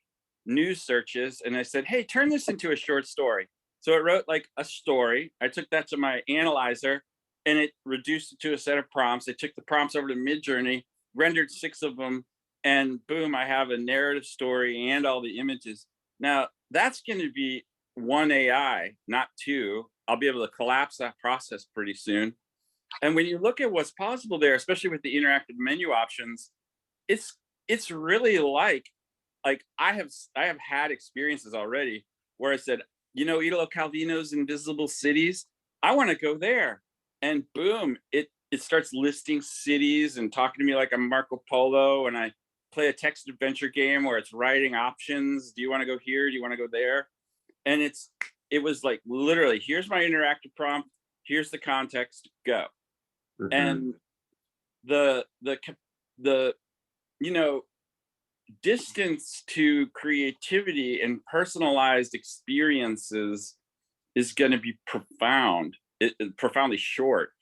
news searches, and I said, "Hey, turn this into a short story." So it wrote like a story. I took that to my analyzer, and it reduced it to a set of prompts. I took the prompts over to Midjourney, rendered 6 of them, and boom, I have a narrative story and all the images. Now that's going to be one AI, not 2. I'll be able to collapse that process pretty soon. And when you look at what's possible there, especially with the interactive menu options, it's really like I have had experiences already where I said, Italo Calvino's Invisible Cities, I want to go there. And boom, it starts listing cities and talking to me like I'm Marco Polo, and I play a text adventure game where it's writing options. Do you want to go here? Do you want to go there? And it was like literally, here's my interactive prompt, here's the context, go. Mhm. And the distance to creativity and personalized experiences is going to be profoundly short.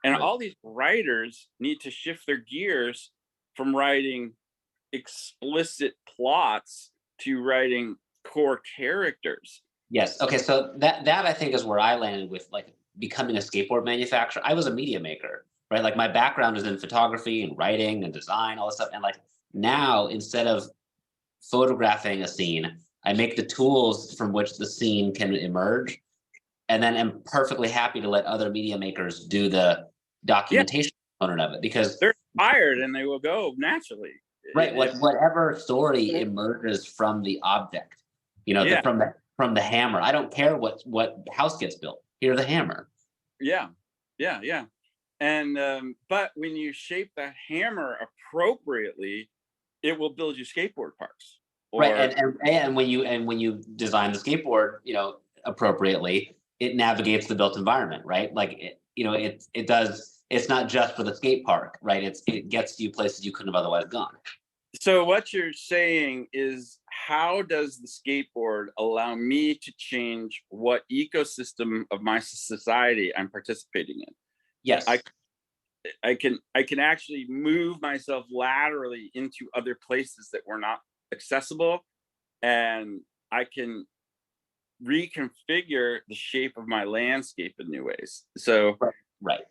And Right. all these writers need to shift their gears from writing explicit plots to writing core characters. Yes. Okay. So that I think is where I landed with like becoming a skateboard manufacturer. I was a media maker, right? Like my background is in photography and writing and design, all this stuff. And like now, instead of photographing a scene, I make the tools from which the scene can emerge, and then am perfectly happy to let other media makers do the documentation component of it, because They're inspired and they will go naturally. right, whatever story emerges from the object, Yeah. from the hammer. I don't care what house gets built. Here's the hammer. Yeah. And but when you shape the hammer appropriately, it will build you skateboard parks. Right, and when you design the skateboard, appropriately, it navigates the built environment, right? Like it does. It's not just for the skate park, right? It gets you places you couldn't have otherwise gone. So what you're saying is, how does the skateboard allow me to change what ecosystem of my society I'm participating in? Yes, I can actually move myself laterally into other places that were not accessible, and I can reconfigure the shape of my landscape in new ways. So right.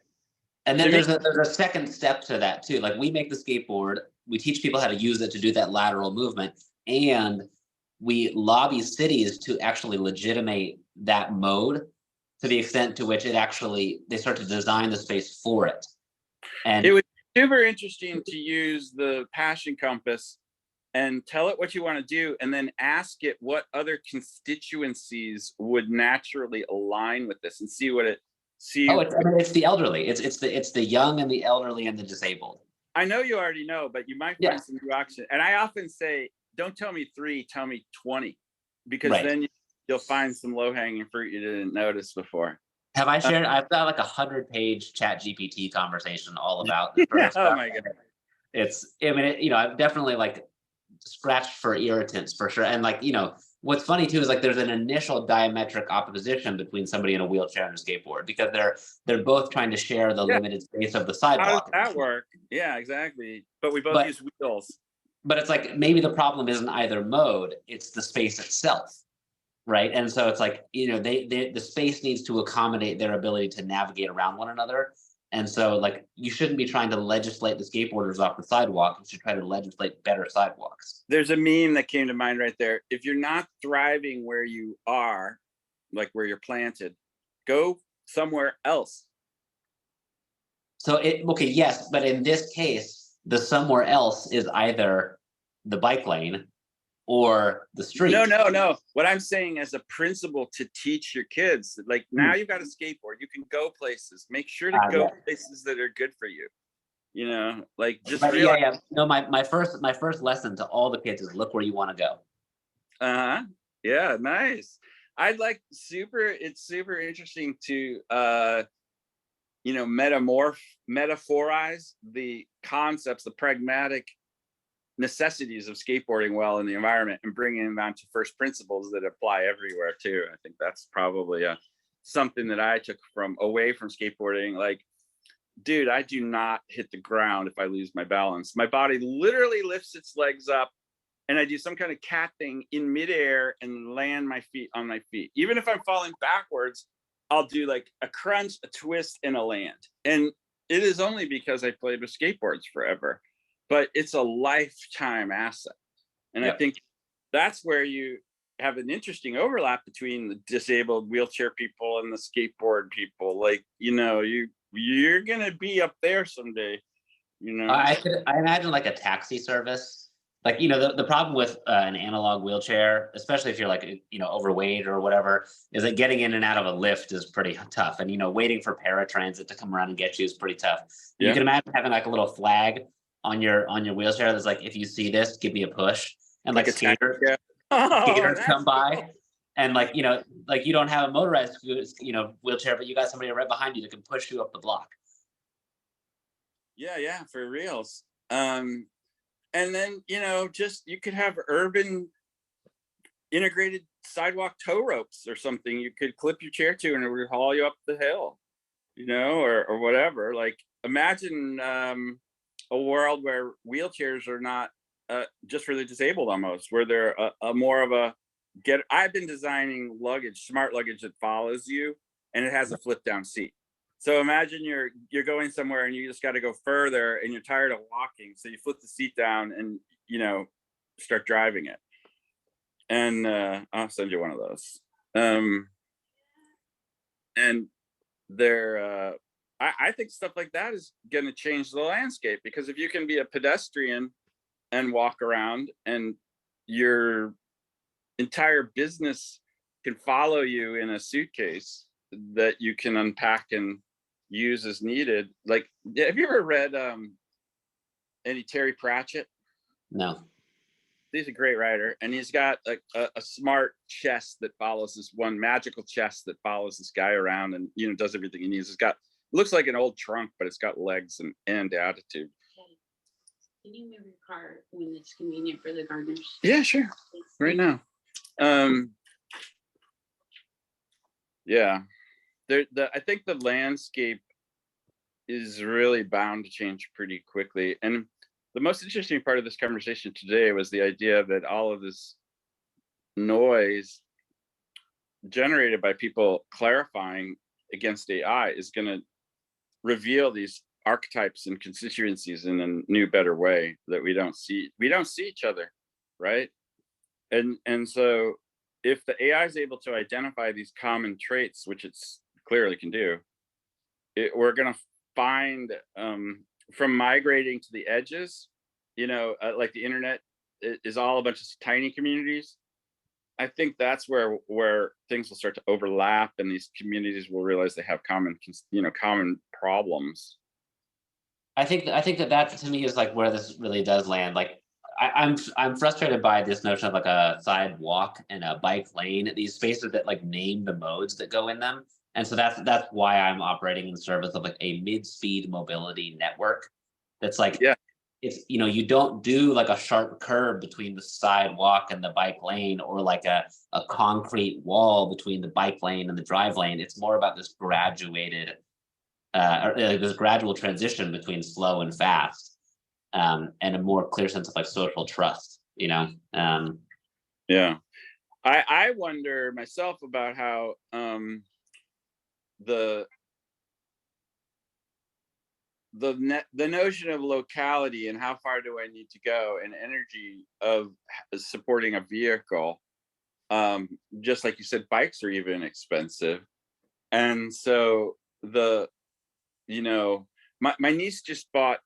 And then there's a second step to that too. Like we make the skateboard, we teach people how to use it to do that lateral movement, and we lobby cities to actually legitimate that mode to the extent to which they start to design the space for it. And it was super interesting to use the passion compass and tell it what you want to do, and then ask it what other constituencies would naturally align with this, and see what it see. It's the elderly. It's the young and the elderly and the disabled. I know you already know, but you might find some new options. And I often say, don't tell me 3, tell me 20, because then you'll find some low-hanging fruit you didn't notice before. Have I shared? I've got like 100-page ChatGPT conversation all about this sort of stuff. Oh my god! I've definitely like scratched for irritants for sure. And like, what's funny too is like there's an initial diametric opposition between somebody in a wheelchair and a skateboard, because they're both trying to share the limited space of the sidewalk. How does that work? Yeah, exactly. But we both use wheels. But it's like maybe the problem isn't either mode; it's the space itself, right? And so it's like the space needs to accommodate their ability to navigate around one another. And so, like, you shouldn't be trying to legislate the skateboarders off the sidewalk. You should try to legislate better sidewalks. There's a meme that came to mind right there. If you're not thriving where you are, like where you're planted, go somewhere else. So yes, but in this case, the somewhere else is either the bike lane or the street. No. What I'm saying as a principal to teach your kids, like now you've got a skateboard, you can go places. Make sure to go places that are good for you. You know, like just realize. Yeah. No, my first lesson to all the kids is look where you want to go. Yeah, nice. It's super interesting to metaphorize the concepts, the pragmatic necessities of skateboarding well in the environment and bringing them down to first principles that apply everywhere too. I think that's probably something that I took away from skateboarding. Like, dude, I do not hit the ground if I lose my balance. My body literally lifts its legs up and I do some kind of cat thing in midair and land my feet on my feet. Even if I'm falling backwards, I'll do like a crunch, a twist, and a land. And it is only because I played with skateboards forever, but it's a lifetime asset. And I think that's where you have an interesting overlap between the disabled wheelchair people and the skateboard people. Like, you're gonna be up there someday, I imagine like a taxi service. Like, the problem with an analog wheelchair, especially if you're like, overweight or whatever, is that getting in and out of a lift is pretty tough. And, waiting for paratransit to come around and get you is pretty tough. You can imagine having like a little flag on your wheelchair that's like, if you see this, give me a push. And like skaters come by. And like, you don't have a motorized, wheelchair, but you got somebody right behind you that can push you up the block. Yeah, for reals. And then, you could have urban integrated sidewalk tow ropes or something you could clip your chair to and it would haul you up the hill, or whatever. Like, imagine a world where wheelchairs are not just for the disabled almost, where they're a more of a I've been designing smart luggage that follows you and it has a flip down seat. So imagine you're going somewhere and you just got to go further and you're tired of walking. So you flip the seat down and, start driving it. And I'll send you one of those. And I think stuff like that is going to change the landscape, because if you can be a pedestrian and walk around and your entire business can follow you in a suitcase that you can unpack and use as needed. Like, have you ever read any Terry Pratchett? No. He's a great writer, and he's got a smart chest that follows this one magical chest that follows this guy around and does everything he needs. Looks like an old trunk, but it's got legs and attitude. Can you move your car when it's convenient for the gardeners? Yeah, sure. Right now. Yeah. I think the landscape is really bound to change pretty quickly. And the most interesting part of this conversation today was the idea that all of this noise generated by people clarifying against AI is going to reveal these archetypes and constituencies in a new, better way that we don't see each other, right? And so if the AI is able to identify these common traits, which it's clearly can do, we're going to find from migrating to the edges, like the internet is all a bunch of tiny communities. I think that's where things will start to overlap, and these communities will realize they have common problems. I think that to me is like where this really does land. Like, I'm frustrated by this notion of like a sidewalk and a bike lane, these spaces that like name the modes that go in them. And so that's why I'm operating in service of like a mid-speed mobility network. That's like, it's, you don't do like a sharp curve between the sidewalk and the bike lane, or like a concrete wall between the bike lane and the drive lane. It's more about this graduated, this gradual transition between slow and fast, and a more clear sense of like social trust, Yeah. I wonder myself about how the notion of locality and how far do I need to go, and energy of supporting a vehicle. Just like you said, bikes are even expensive. And so my niece just bought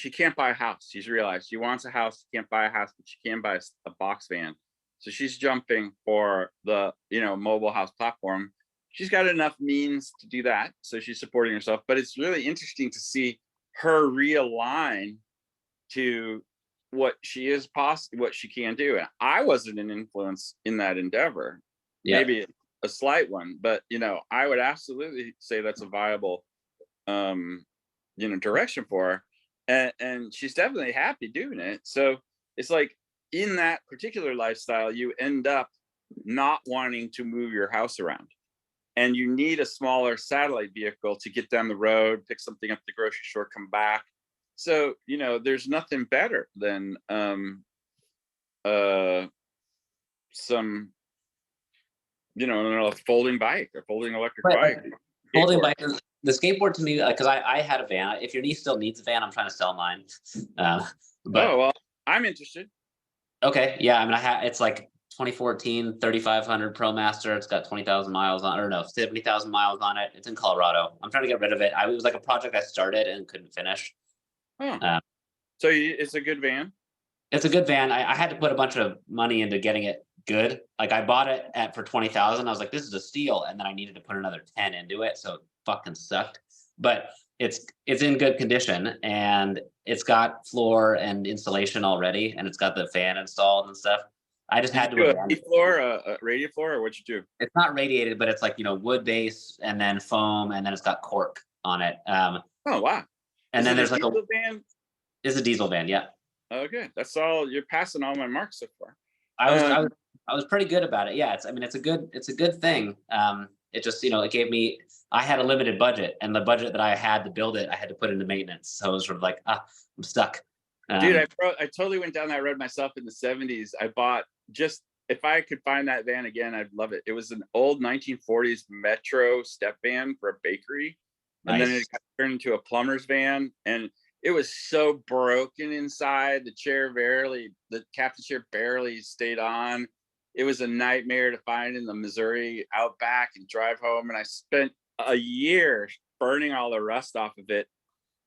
she can't buy a house. She's realized she wants a house, she can't buy a house, but she can buy a box van. So she's jumping for the, mobile house platform. She's got enough means to do that, so she's supporting herself. But it's really interesting to see her realign to what she is what she can do. And I wasn't an influence in that endeavor. Yeah. Maybe a slight one, but I would absolutely say that's a viable direction for her. And she's definitely happy doing it. So it's like, in that particular lifestyle, you end up not wanting to move your house around, and you need a smaller satellite vehicle to get down the road, pick something up at the grocery store, come back. So there's nothing better than some a folding bike or folding electric bike. Folding Skateboard. bike, the skateboard to me, because I had a van. If your niece still needs a van, I'm trying to sell mine. But Oh well, I'm interested. okay, yeah, I mean, it's like 2014 3500 ProMaster. It's got 20,000 miles on, or no, 70,000 miles on it. It's in Colorado. I'm trying to get rid of it. It was like a project I started and couldn't finish. Oh. So it's a good van. It's a good van. I had to put a bunch of money into getting it good. Like, I bought it for 20,000. I was like, this is a steal, and then I needed to put another 10 into it, so it fucking sucked. But it's in good condition, and it's got floor and installation already, and it's got the fan installed and stuff. I just had to do abandon a floor, a radial floor, or what'd you do? It's not radiated, but it's like, wood base and then foam, and then it's got cork on it. Oh wow! And Is then it there's a like diesel van? It's a diesel van, yeah. Okay, that's all. You're passing all my marks so far. I was pretty good about it. Yeah, it's a good thing. It just, it gave me, I had a limited budget, and the budget that I had to build it, I had to put into maintenance. So it was sort of like, I'm stuck. Dude, I totally went down that road myself in the 70s. I bought, just, if I could find that van again, I'd love it. It was an old 1940s Metro step van for a bakery. And then it got turned into a plumber's van. And it was so broken inside. The captain chair barely stayed on. It was a nightmare to find in the Missouri outback and drive home. And I spent a year burning all the rust off of it.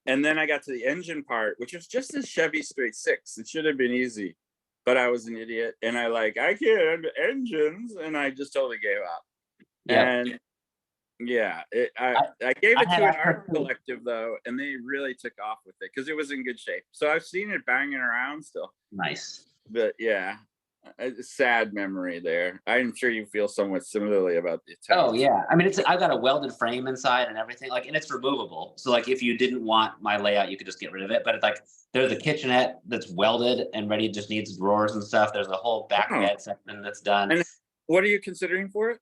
And then I got to the engine part, which was just a Chevy straight six. It should have been easy, but I was an idiot. And I can't engines. And I just totally gave up. Yeah. And yeah, I gave it to an art collective though, and they really took off with it because it was in good shape. So I've seen it banging around still. Nice. But yeah, a sad memory there. I'm sure you feel somewhat similarly about the attack. Oh yeah, I mean, I've got a welded frame inside and everything, like, and it's removable. So like, if you didn't want my layout, you could just get rid of it. But it's like, there's a kitchenette that's welded and ready, just needs drawers and stuff. There's a whole back bed section that's done. And what are you considering for it?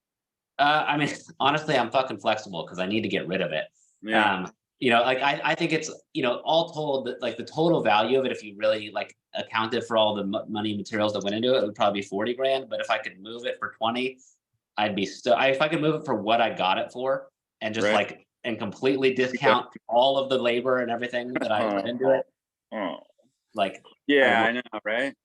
I mean, honestly, I'm fucking flexible because I need to get rid of it. Yeah. I think it's, all told, that like the total value of it, if you really like accounted for all the money and materials that went into it, it would probably be 40 grand. But if I could move it for 20, I'd be still, if I could move it for what I got it for, and just and completely discount all of the labor and everything that I put into it. I know, right?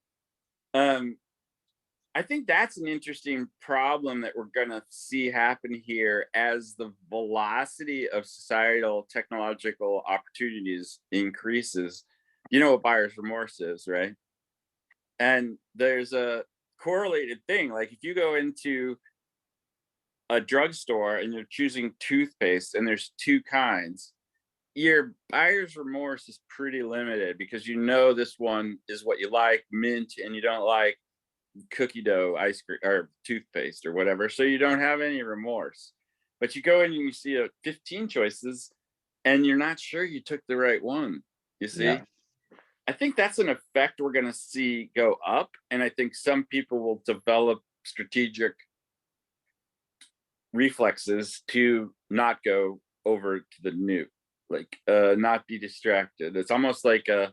I think that's an interesting problem that we're going to see happen here as the velocity of societal technological opportunities increases. You know what buyer's remorse is, right? And there's a correlated thing. Like, if you go into a drugstore and you're choosing toothpaste and there's two kinds, your buyer's remorse is pretty limited because this one is what you like, mint, and you don't like cookie dough ice cream or toothpaste or whatever, so you don't have any remorse. But you go in and you see 15 choices and you're not sure you took the right one. You see, I think that's an effect we're going to see go up, and I think some people will develop strategic reflexes to not go over to the new, like not be distracted. It's almost like a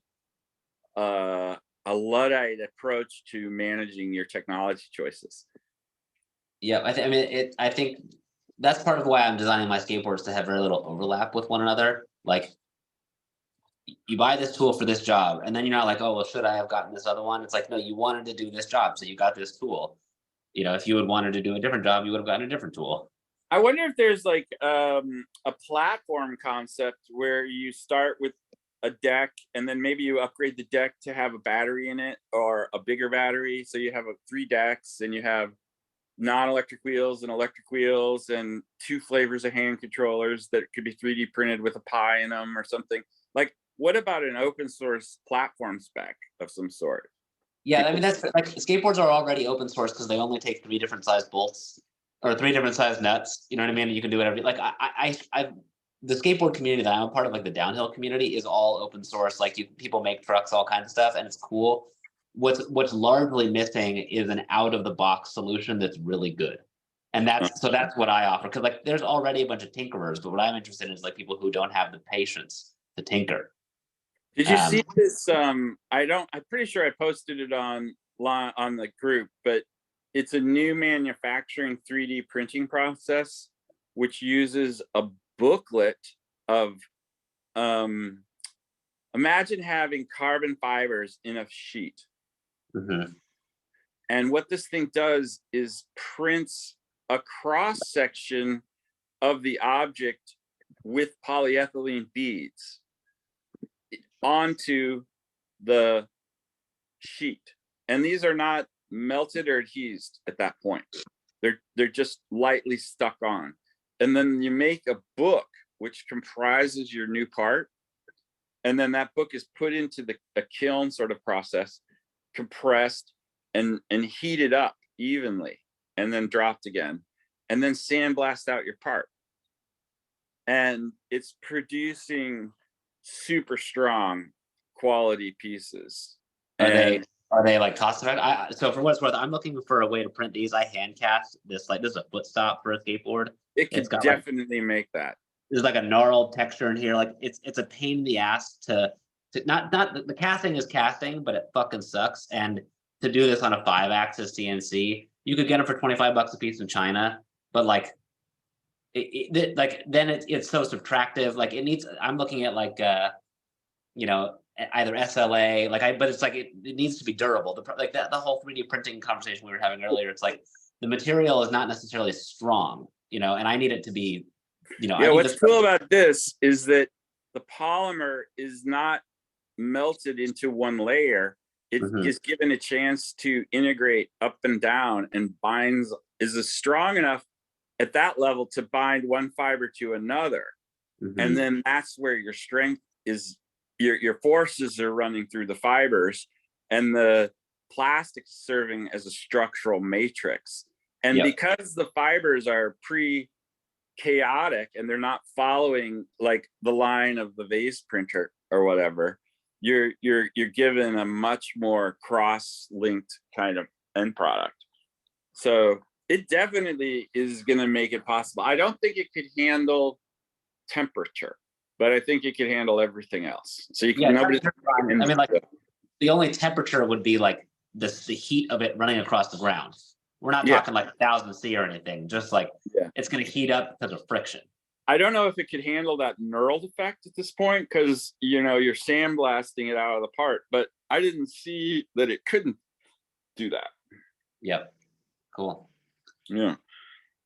Luddite approach to managing your technology choices. Yeah, I think that's part of why I'm designing my skateboards to have very little overlap with one another. Like, you buy this tool for this job, and then you're not like, oh, well, should I have gotten this other one? It's like, no, you wanted to do this job, so you got this tool. If you had wanted to do a different job, you would have gotten a different tool. I wonder if there's like a platform concept where you start with a deck, and then maybe you upgrade the deck to have a battery in it or a bigger battery. So you have 3 decks, and you have non-electric wheels and electric wheels and 2 flavors of hand controllers that could be 3D printed with a Pi in them or something. Like, what about an open source platform spec of some sort? Yeah, I mean, that's like skateboards are already open source because they only take 3 different size bolts or 3 different size nuts. You know what I mean? You can do whatever. Like the skateboard community that I'm a part of, like the downhill community, is all open source. Like people make trucks, all kinds of stuff, and it's cool. What's largely missing is an out of the box solution that's really good, and that's what I offer. Because like there's already a bunch of tinkerers, but what I'm interested in is like people who don't have the patience to tinker. Did you see this? I'm pretty sure I posted it on the group, but it's a new manufacturing 3D printing process, which uses a booklet of, imagine having carbon fibers in a sheet. Mm-hmm. And what this thing does is prints a cross section of the object with polyethylene beads onto the sheet, and these are not melted or adhesed at that point. They're just lightly stuck on, and then you make a book which comprises your new part, and then that book is put into a kiln sort of process, compressed and heated up evenly, and then dropped again, and then sandblast out your part, and it's producing super strong quality pieces. Are they like cost effective? So for what it's worth, I'm looking for a way to print these. I hand cast this, like this is a foot stop for a skateboard. It can definitely make that. There's like a gnarled texture in here. Like it's a pain in the ass to not the casting is casting, but it fucking sucks. And to do this on a 5-axis CNC, you could get them for $25 a piece in China, but like it's so subtractive. Like it needs. I'm looking at like either SLA, but it's like it needs to be durable. The whole 3D printing conversation we were having earlier. It's like the material is not necessarily strong, and I need it to be, Yeah, what's cool about this is that the polymer is not melted into one layer. It is given a chance to integrate up and down, and is strong enough at that level to bind one fiber to another. And then that's where your strength is. Your forces are running through the fibers, and the plastic serving as a structural matrix. And because the fibers are chaotic and they're not following like the line of the vase printer or whatever, you're given a much more cross-linked kind of end product. So it definitely is going to make it possible. I don't think it could handle temperature, but I think it could handle everything else. So you can the only temperature would be like the heat of it running across the ground. We're not talking like 1000 C or anything. Just like it's going to heat up because of friction. I don't know if it could handle that knurled effect at this point, because you're sandblasting it out of the part. But I didn't see that it couldn't do that. Yep. Cool. Yeah.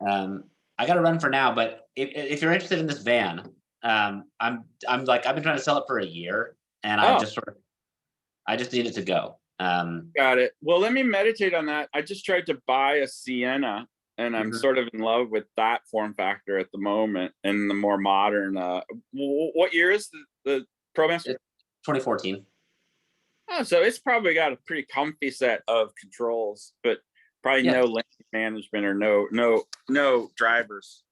I got to run for now, but if you're interested in this van, I've been trying to sell it for a year, and I just need it to go. Got it. Well, let me meditate on that. I just tried to buy a Sienna, and I'm sort of in love with that form factor at the moment, and the more modern. What year is the ProMaster? 2014. Oh, so it's probably got a pretty comfy set of controls, but probably no lane management or no drivers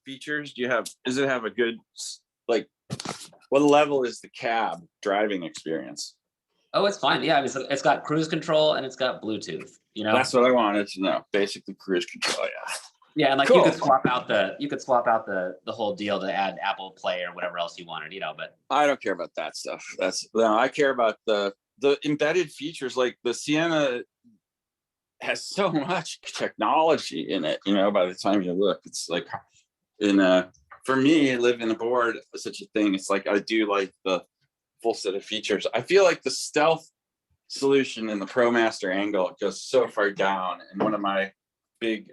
features. Does it have a good, like, what level is the cab driving experience? Oh, it's fine. Yeah, I mean, it's got cruise control and it's got Bluetooth. That's what I wanted to know. Basically, cruise control. Yeah. Yeah, and like cool. you could swap out the whole deal to add Apple Play or whatever else you wanted. But I don't care about that stuff. I care about the embedded features. Like the Sienna has so much technology in it. By the time you look, it's like for me, living aboard such a thing, it's like I do like the full set of features. I feel like the stealth solution in the ProMaster angle goes so far down, and one of my big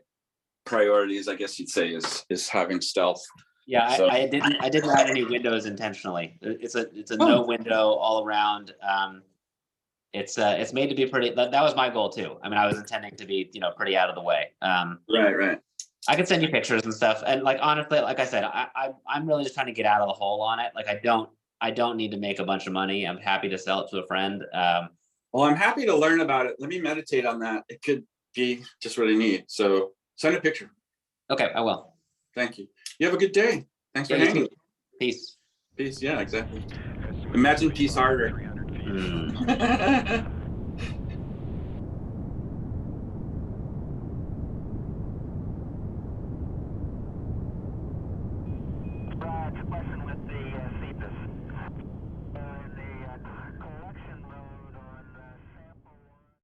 priorities, I guess you'd say, is having stealth Yeah, So- I didn't add any windows intentionally. It's a Oh. no window all around. It's made to be pretty. That was my goal too. I mean, I was intending to be, pretty out of the way. Right. I could send you pictures and stuff. And like honestly, like I said, I'm really just trying to get out of the hole on it. Like I don't need to make a bunch of money. I'm happy to sell it to a friend. Well, I'm happy to learn about it. Let me meditate on that. It could be just what I need. So send a picture. Okay, I will. Thank you. You have a good day. Thanks for Yeah, you hanging. too. Peace. Peace. Yeah, exactly. Imagine peace harder. Hmm.